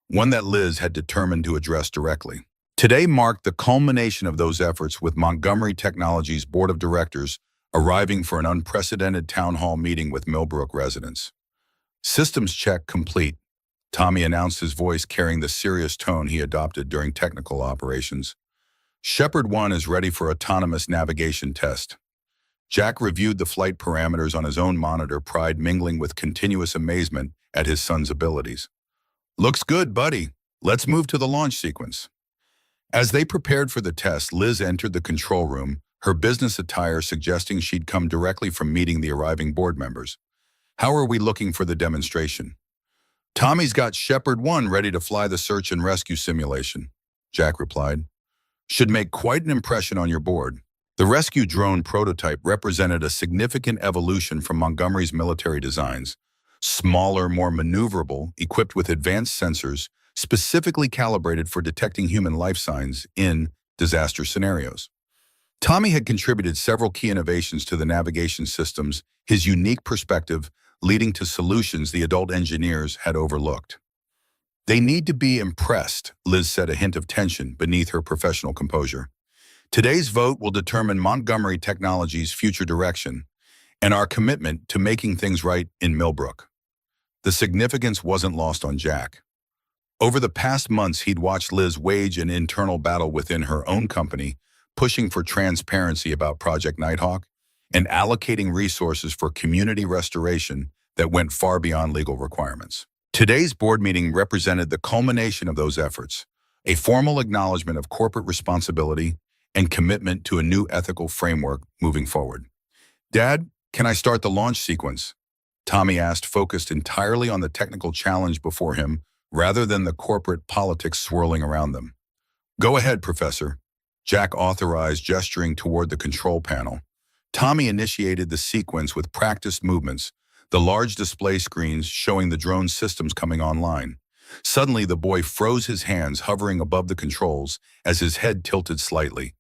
one that Liz had determined to address directly. Today marked the culmination of those efforts, with Montgomery Technologies' board of directors arriving for an unprecedented town hall meeting with Millbrook residents. "Systems check complete," Tommy announced, his voice carrying the serious tone he adopted during technical operations. "Shepard 1 is ready for autonomous navigation test." Jack reviewed the flight parameters on his own monitor, pride mingling with continuous amazement at his son's abilities. "Looks good, buddy. Let's move to the launch sequence." As they prepared for the test, Liz entered the control room, her business attire suggesting she'd come directly from meeting the arriving board members. "How are we looking for the demonstration?" "Tommy's got Shepard 1 ready to fly the search and rescue simulation," Jack replied. "Should make quite an impression on your board." The rescue drone prototype represented a significant evolution from Montgomery's military designs. Smaller, more maneuverable, equipped with advanced sensors, specifically calibrated for detecting human life signs in disaster scenarios. Tommy had contributed several key innovations to the navigation systems, his unique perspective leading to solutions the adult engineers had overlooked. They need to be impressed, Liz said, a hint of tension beneath her professional composure. Today's vote will determine Montgomery Technology's future direction and our commitment to making things right in Millbrook. The significance wasn't lost on Jack. Over the past months, he'd watched Liz wage an internal battle within her own company, pushing for transparency about Project Nighthawk and allocating resources for community restoration that went far beyond legal requirements. Today's board meeting represented the culmination of those efforts, a formal acknowledgement of corporate responsibility and commitment to a new ethical framework moving forward. Dad, can I start the launch sequence? Tommy asked, focused entirely on the technical challenge before him rather than the corporate politics swirling around them. Go ahead, Professor. Jack authorized, gesturing toward the control panel. Tommy initiated the sequence with practiced movements, the large display screens showing the drone systems coming online. Suddenly, the boy froze, his hands hovering above the controls as his head tilted slightly,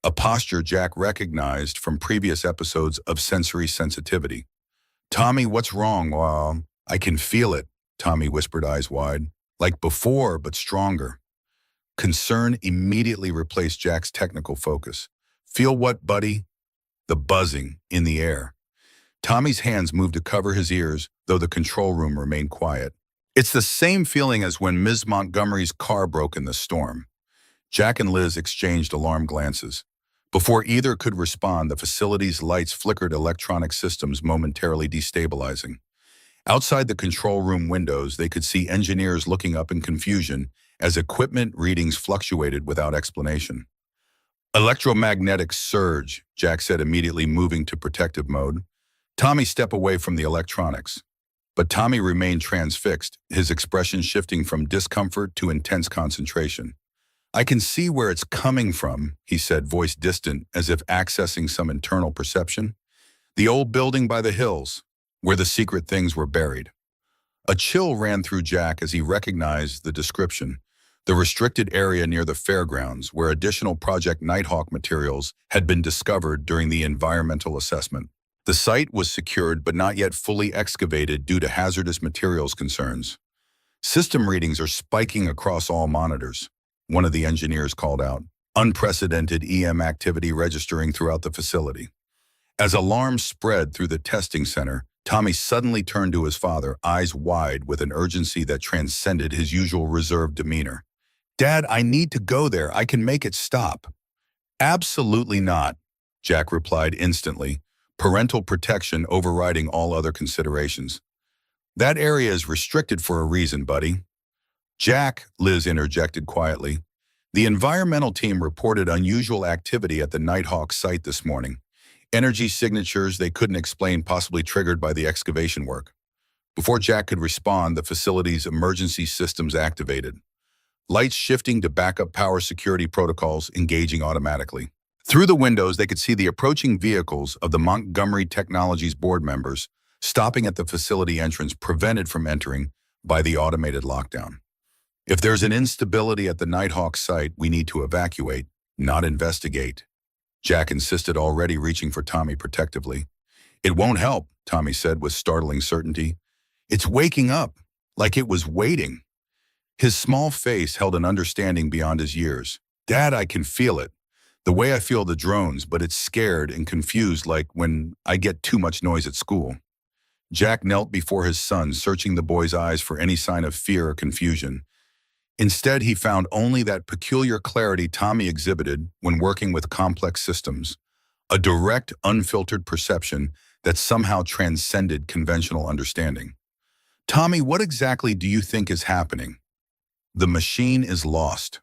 a posture Jack recognized from previous episodes of sensory sensitivity. Tommy, what's wrong? I can feel it, Tommy whispered, eyes wide. Like before, but stronger. Concern immediately replaced Jack's technical focus. Feel what, buddy? The buzzing in the air. Tommy's hands moved to cover his ears, though the control room remained quiet. It's the same feeling as when Ms. Montgomery's car broke in the storm. Jack and Liz exchanged alarmed glances. Before either could respond, the facility's lights flickered, electronic systems momentarily destabilizing. Outside the control room windows, they could see engineers looking up in confusion as equipment readings fluctuated without explanation. Electromagnetic surge, Jack said, immediately moving to protective mode. Tommy stepped away from the electronics. But Tommy remained transfixed, his expression shifting from discomfort to intense concentration. I can see where it's coming from, he said, voice distant, as if accessing some internal perception. The old building by the hills, where the secret things were buried. A chill ran through Jack as he recognized the description, the restricted area near the fairgrounds where additional Project Nighthawk materials had been discovered during the environmental assessment. The site was secured but not yet fully excavated due to hazardous materials concerns. System readings are spiking across all monitors, one of the engineers called out, unprecedented EM activity registering throughout the facility. As alarms spread through the testing center, Tommy suddenly turned to his father, eyes wide with an urgency that transcended his usual reserved demeanor. Dad, I need to go there. I can make it stop. Absolutely not, Jack replied instantly, parental protection overriding all other considerations. That area is restricted for a reason, buddy. Jack, Liz interjected quietly. The environmental team reported unusual activity at the Nighthawk site this morning. Energy signatures they couldn't explain, possibly triggered by the excavation work. Before Jack could respond, the facility's emergency systems activated. Lights shifting to backup power security protocols engaging automatically. Through the windows, they could see the approaching vehicles of the Montgomery Technologies board members, stopping at the facility entrance, prevented from entering by the automated lockdown. If there's an instability at the Nighthawk site, we need to evacuate, not investigate. Jack insisted, already reaching for Tommy protectively. It won't help, Tommy said with startling certainty. It's waking up, like it was waiting. His small face held an understanding beyond his years. Dad, I can feel it. The way I feel the drones, but it's scared and confused, like when I get too much noise at school. Jack knelt before his son, searching the boy's eyes for any sign of fear or confusion. Instead, he found only that peculiar clarity Tommy exhibited when working with complex systems, a direct, unfiltered perception that somehow transcended conventional understanding. Tommy, what exactly do you think is happening? The machine is lost,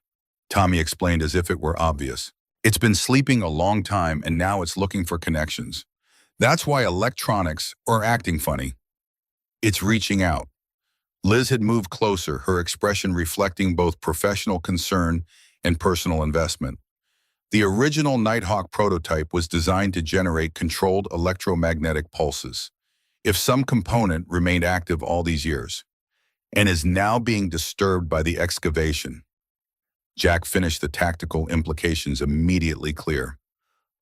Tommy explained as if it were obvious. It's been sleeping a long time and now it's looking for connections. That's why electronics are acting funny. It's reaching out. Liz had moved closer, her expression reflecting both professional concern and personal investment. The original Nighthawk prototype was designed to generate controlled electromagnetic pulses, if some component remained active all these years, and is now being disturbed by the excavation. Jack finished, the tactical implications immediately clear.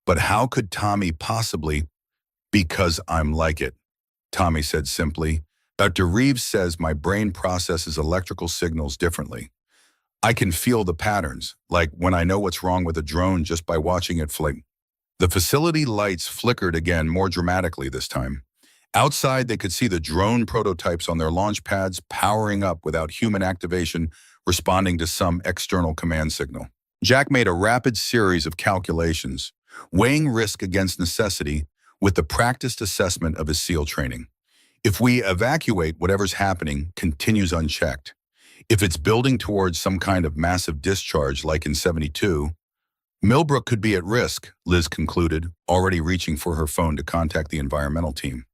But how could Tommy possibly? Because I'm like it, Tommy said simply. Dr. Reeves says my brain processes electrical signals differently. I can feel the patterns, like when I know what's wrong with a drone just by watching it flick. The facility lights flickered again more dramatically this time. Outside, they could see the drone prototypes on their launch pads powering up without human activation, responding to some external command signal. Jack made a rapid series of calculations, weighing risk against necessity with the practiced assessment of his SEAL training. If we evacuate, whatever's happening continues unchecked. If it's building towards some kind of massive discharge like in 72, Millbrook could be at risk, Liz concluded, already reaching for her phone to contact the environmental team.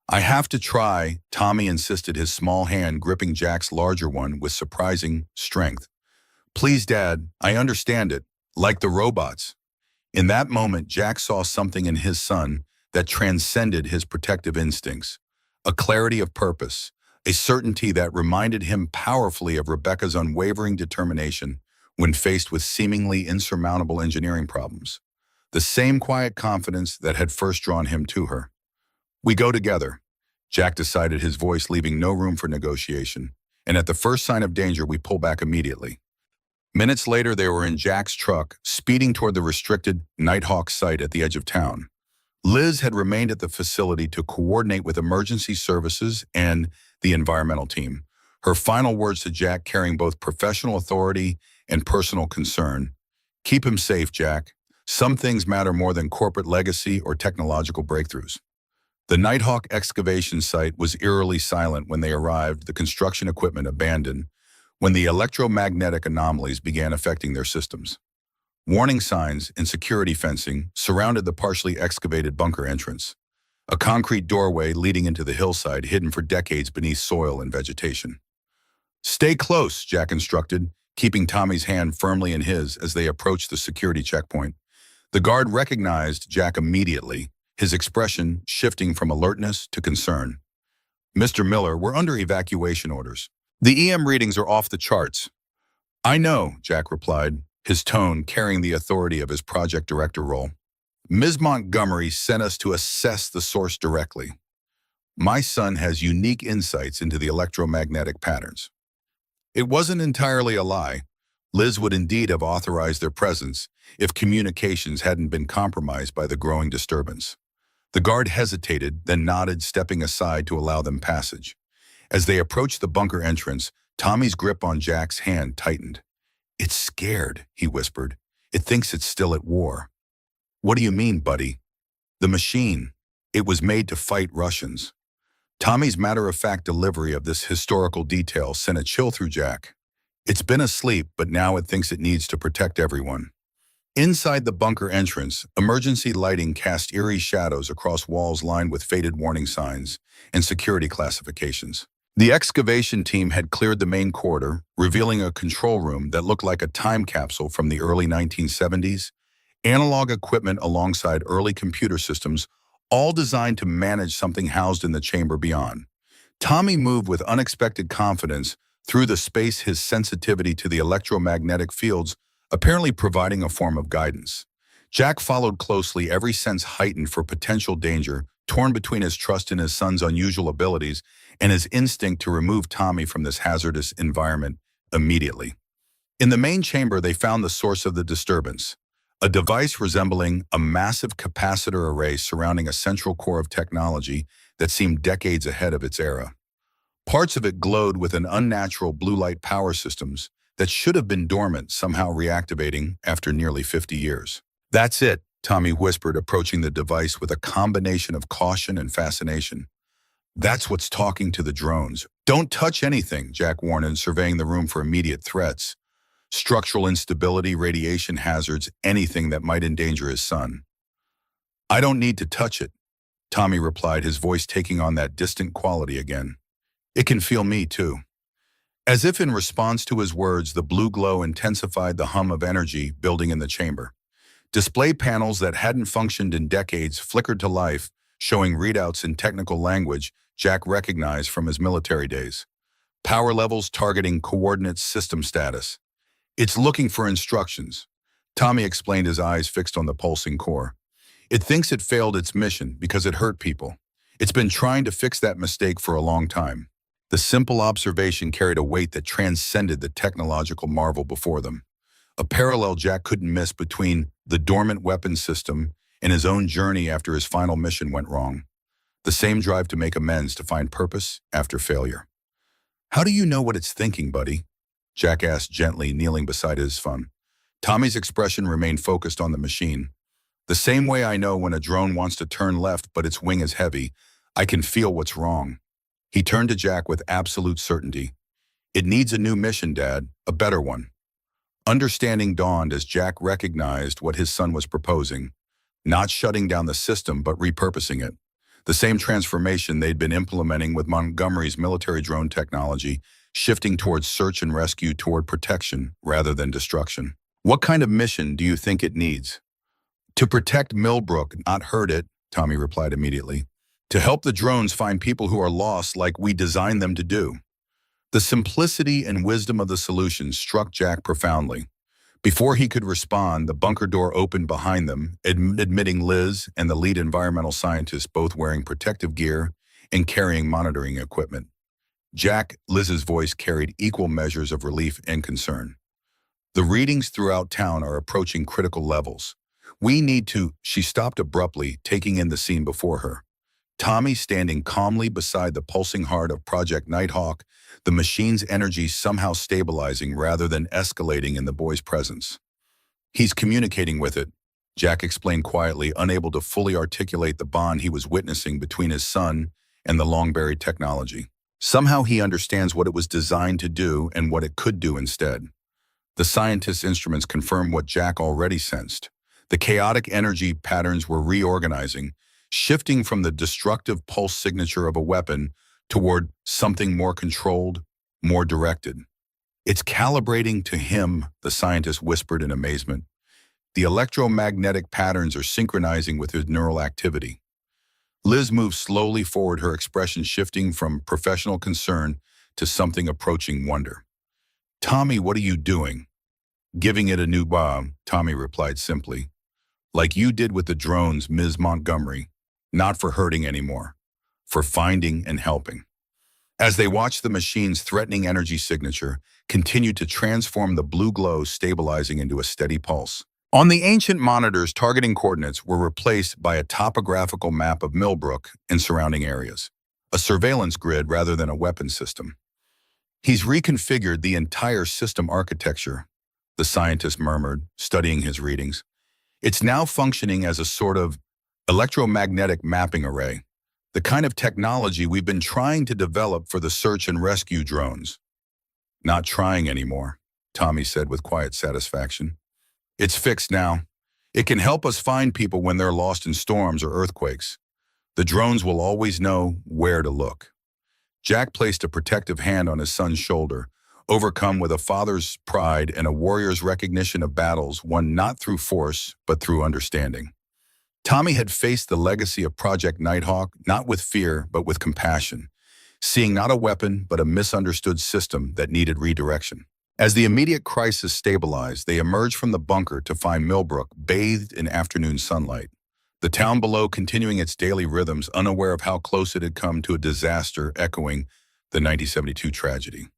I have to try, Tommy insisted, his small hand gripping Jack's larger one with surprising strength. Please, Dad, I understand it, like the robots. In that moment, Jack saw something in his son that transcended his protective instincts, a clarity of purpose, a certainty that reminded him powerfully of Rebecca's unwavering determination when faced with seemingly insurmountable engineering problems, the same quiet confidence that had first drawn him to her. We go together, Jack decided, his voice leaving no room for negotiation, and at the first sign of danger, we pull back immediately. Minutes later, they were in Jack's truck, speeding toward the restricted Nighthawk site at the edge of town. Liz had remained at the facility to coordinate with emergency services and the environmental team, her final words to Jack carrying both professional authority and personal concern. Keep him safe, Jack. Some things matter more than corporate legacy or technological breakthroughs. The Nighthawk excavation site was eerily silent when they arrived, the construction equipment abandoned, when the electromagnetic anomalies began affecting their systems. Warning signs and security fencing surrounded the partially excavated bunker entrance, a concrete doorway leading into the hillside hidden for decades beneath soil and vegetation. Stay close, Jack instructed, keeping Tommy's hand firmly in his as they approached the security checkpoint. The guard recognized Jack immediately, his expression shifting from alertness to concern. Mr. Miller, we're under evacuation orders. The EM readings are off the charts. I know, Jack replied, his tone carrying the authority of his project director role. Ms. Montgomery sent us to assess the source directly. My son has unique insights into the electromagnetic patterns. It wasn't entirely a lie. Liz would indeed have authorized their presence if communications hadn't been compromised by the growing disturbance. The guard hesitated, then nodded, stepping aside to allow them passage. As they approached the bunker entrance, Tommy's grip on Jack's hand tightened. It's scared, he whispered. It thinks it's still at war. What do you mean, buddy? The machine. It was made to fight Russians. Tommy's matter-of-fact delivery of this historical detail sent a chill through Jack. It's been asleep, but now it thinks it needs to protect everyone. Inside the bunker entrance, emergency lighting cast eerie shadows across walls lined with faded warning signs and security classifications. The excavation team had cleared the main corridor, revealing a control room that looked like a time capsule from the early 1970s, analog equipment alongside early computer systems, all designed to manage something housed in the chamber beyond. Tommy moved with unexpected confidence through the space, his sensitivity to the electromagnetic fields apparently providing a form of guidance. Jack followed closely, every sense heightened for potential danger, torn between his trust in his son's unusual abilities and his instinct to remove Tommy from this hazardous environment immediately. In the main chamber, they found the source of the disturbance, a device resembling a massive capacitor array surrounding a central core of technology that seemed decades ahead of its era. Parts of it glowed with an unnatural blue light power systems that should have been dormant, somehow reactivating after nearly 50 years. That's it, Tommy whispered, approaching the device with a combination of caution and fascination. That's what's talking to the drones. Don't touch anything, Jack warned, surveying the room for immediate threats. Structural instability, radiation hazards, anything that might endanger his son. I don't need to touch it, Tommy replied, his voice taking on that distant quality again. It can feel me, too. As if in response to his words, the blue glow intensified the hum of energy building in the chamber. Display panels that hadn't functioned in decades flickered to life, showing readouts in technical language Jack recognized from his military days. Power levels targeting coordinates, system status. It's looking for instructions, Tommy explained, his eyes fixed on the pulsing core. It thinks it failed its mission because it hurt people. It's been trying to fix that mistake for a long time. The simple observation carried a weight that transcended the technological marvel before them. A parallel Jack couldn't miss between the dormant weapons system and his own journey after his final mission went wrong. The same drive to make amends, to find purpose after failure. "How do you know what it's thinking, buddy?" Jack asked gently, kneeling beside his son. Tommy's expression remained focused on the machine. "The same way I know when a drone wants to turn left but its wing is heavy, I can feel what's wrong." He turned to Jack with absolute certainty. "It needs a new mission, Dad, a better one." Understanding dawned as Jack recognized what his son was proposing, not shutting down the system but repurposing it. The same transformation they'd been implementing with Montgomery's military drone technology, shifting towards search and rescue, toward protection rather than destruction. "What kind of mission do you think it needs?" "To protect Millbrook, not hurt it," Tommy replied immediately. "To help the drones find people who are lost like we designed them to do." The simplicity and wisdom of the solution struck Jack profoundly. Before he could respond, the bunker door opened behind them, admitting Liz and the lead environmental scientist, both wearing protective gear and carrying monitoring equipment. Jack, Liz's voice carried equal measures of relief and concern. "The readings throughout town are approaching critical levels. We need to—" She stopped abruptly, taking in the scene before her. Tommy standing calmly beside the pulsing heart of Project Nighthawk, the machine's energy somehow stabilizing rather than escalating in the boy's presence. "He's communicating with it," Jack explained quietly, unable to fully articulate the bond he was witnessing between his son and the long-buried technology. "Somehow he understands what it was designed to do and what it could do instead." The scientist's instruments confirmed what Jack already sensed. The chaotic energy patterns were reorganizing, shifting from the destructive pulse signature of a weapon toward something more controlled, more directed. "It's calibrating to him," the scientist whispered in amazement. "The electromagnetic patterns are synchronizing with his neural activity." Liz moved slowly forward, her expression shifting from professional concern to something approaching wonder. "Tommy, what are you doing?" "Giving it a new bomb," Tommy replied simply. "Like you did with the drones, Ms. Montgomery. Not for hurting anymore, for finding and helping." As they watched the machine's threatening energy signature continue to transform, the blue glow stabilizing into a steady pulse. On the ancient monitors, targeting coordinates were replaced by a topographical map of Millbrook and surrounding areas, a surveillance grid rather than a weapon system. "He's reconfigured the entire system architecture," the scientist murmured, studying his readings. "It's now functioning as a sort of electromagnetic mapping array, the kind of technology we've been trying to develop for the search and rescue drones." "Not trying anymore," Tommy said with quiet satisfaction. "It's fixed now. It can help us find people when they're lost in storms or earthquakes. The drones will always know where to look." Jack placed a protective hand on his son's shoulder, overcome with a father's pride and a warrior's recognition of battles won not through force but through understanding. Tommy had faced the legacy of Project Nighthawk not with fear but with compassion, seeing not a weapon but a misunderstood system that needed redirection. As the immediate crisis stabilized, they emerged from the bunker to find Millbrook bathed in afternoon sunlight. The town below continuing its daily rhythms, unaware of how close it had come to a disaster echoing the 1972 tragedy.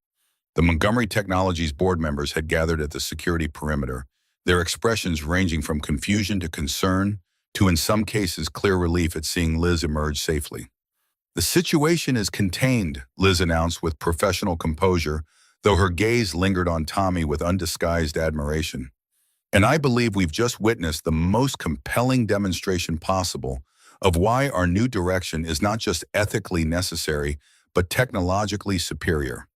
The Montgomery Technologies board members had gathered at the security perimeter, their expressions ranging from confusion to concern, to in some cases clear relief at seeing Liz emerge safely. "The situation is contained," Liz announced with professional composure, though her gaze lingered on Tommy with undisguised admiration. "And I believe we've just witnessed the most compelling demonstration possible of why our new direction is not just ethically necessary, but technologically superior."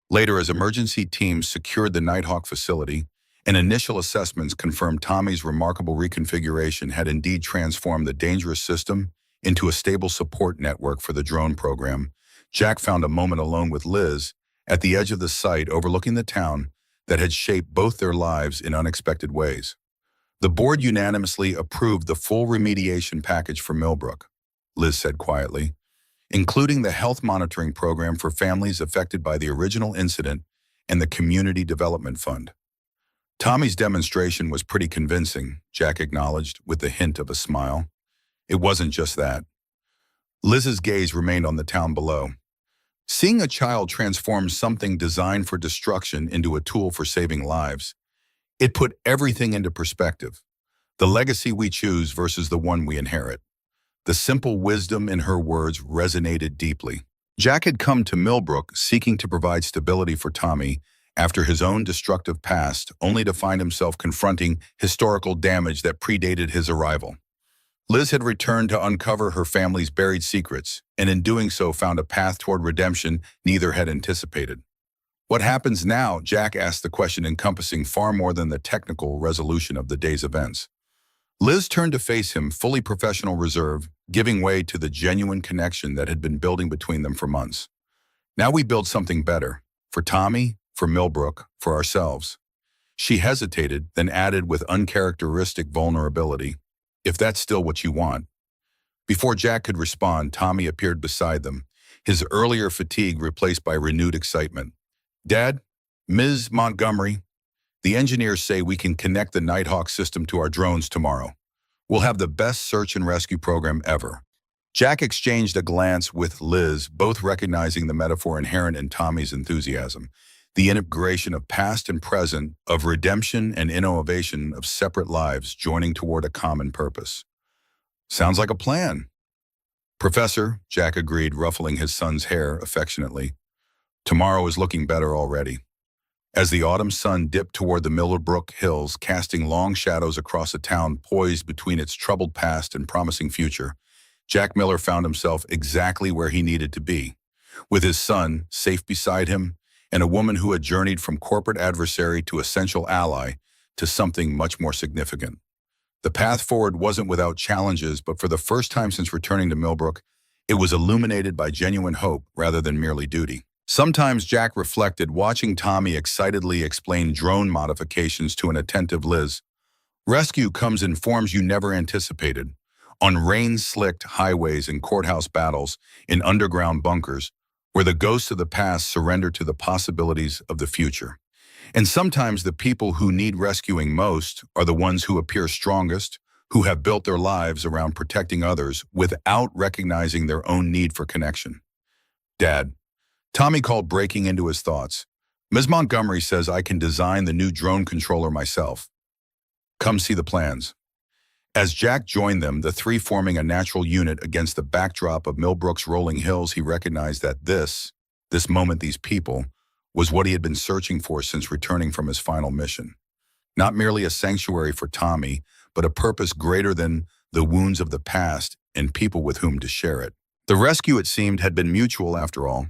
Later, as emergency teams secured the Nighthawk facility, and initial assessments confirmed Tommy's remarkable reconfiguration had indeed transformed the dangerous system into a stable support network for the drone program, Jack found a moment alone with Liz at the edge of the site overlooking the town that had shaped both their lives in unexpected ways. "The board unanimously approved the full remediation package for Millbrook," Liz said quietly, "including the health monitoring program for families affected by the original incident and the Community Development Fund." Tommy's demonstration was pretty convincing, Jack acknowledged with the hint of a smile. It wasn't just that. Liz's gaze remained on the town below. Seeing a child transform something designed for destruction into a tool for saving lives, it put everything into perspective. The legacy we choose versus the one we inherit. The simple wisdom in her words resonated deeply. Jack had come to Millbrook seeking to provide stability for Tommy after his own destructive past, only to find himself confronting historical damage that predated his arrival. Liz had returned to uncover her family's buried secrets, and in doing so found a path toward redemption neither had anticipated. What happens now? Jack asked the question encompassing far more than the technical resolution of the day's events. Liz turned to face him, fully professional reserve, giving way to the genuine connection that had been building between them for months. Now we build something better. For Tommy, for Millbrook, for ourselves. She hesitated, then added with uncharacteristic vulnerability, if that's still what you want. Before Jack could respond, Tommy appeared beside them, his earlier fatigue replaced by renewed excitement. Dad, Ms. Montgomery, the engineers say we can connect the Nighthawk system to our drones tomorrow. We'll have the best search and rescue program ever. Jack exchanged a glance with Liz, both recognizing the metaphor inherent in Tommy's enthusiasm, the integration of past and present, of redemption and innovation of separate lives joining toward a common purpose. Sounds like a plan. Professor, Jack agreed, ruffling his son's hair affectionately. Tomorrow is looking better already. As the autumn sun dipped toward the Millbrook Hills, casting long shadows across a town poised between its troubled past and promising future, Jack Miller found himself exactly where he needed to be, with his son safe beside him, and a woman who had journeyed from corporate adversary to essential ally to something much more significant. The path forward wasn't without challenges, but for the first time since returning to Millbrook, it was illuminated by genuine hope rather than merely duty. Sometimes Jack reflected, watching Tommy excitedly explain drone modifications to an attentive Liz. Rescue comes in forms you never anticipated. On rain-slicked highways and courthouse battles, in underground bunkers, where the ghosts of the past surrender to the possibilities of the future. And sometimes the people who need rescuing most are the ones who appear strongest, who have built their lives around protecting others without recognizing their own need for connection. Dad, Tommy called, breaking into his thoughts. Ms. Montgomery says I can design the new drone controller myself. Come see the plans. As Jack joined them, the three forming a natural unit against the backdrop of Millbrook's rolling hills, he recognized that this moment, these people, was what he had been searching for since returning from his final mission. Not merely a sanctuary for Tommy, but a purpose greater than the wounds of the past and people with whom to share it. The rescue, it seemed, had been mutual after all.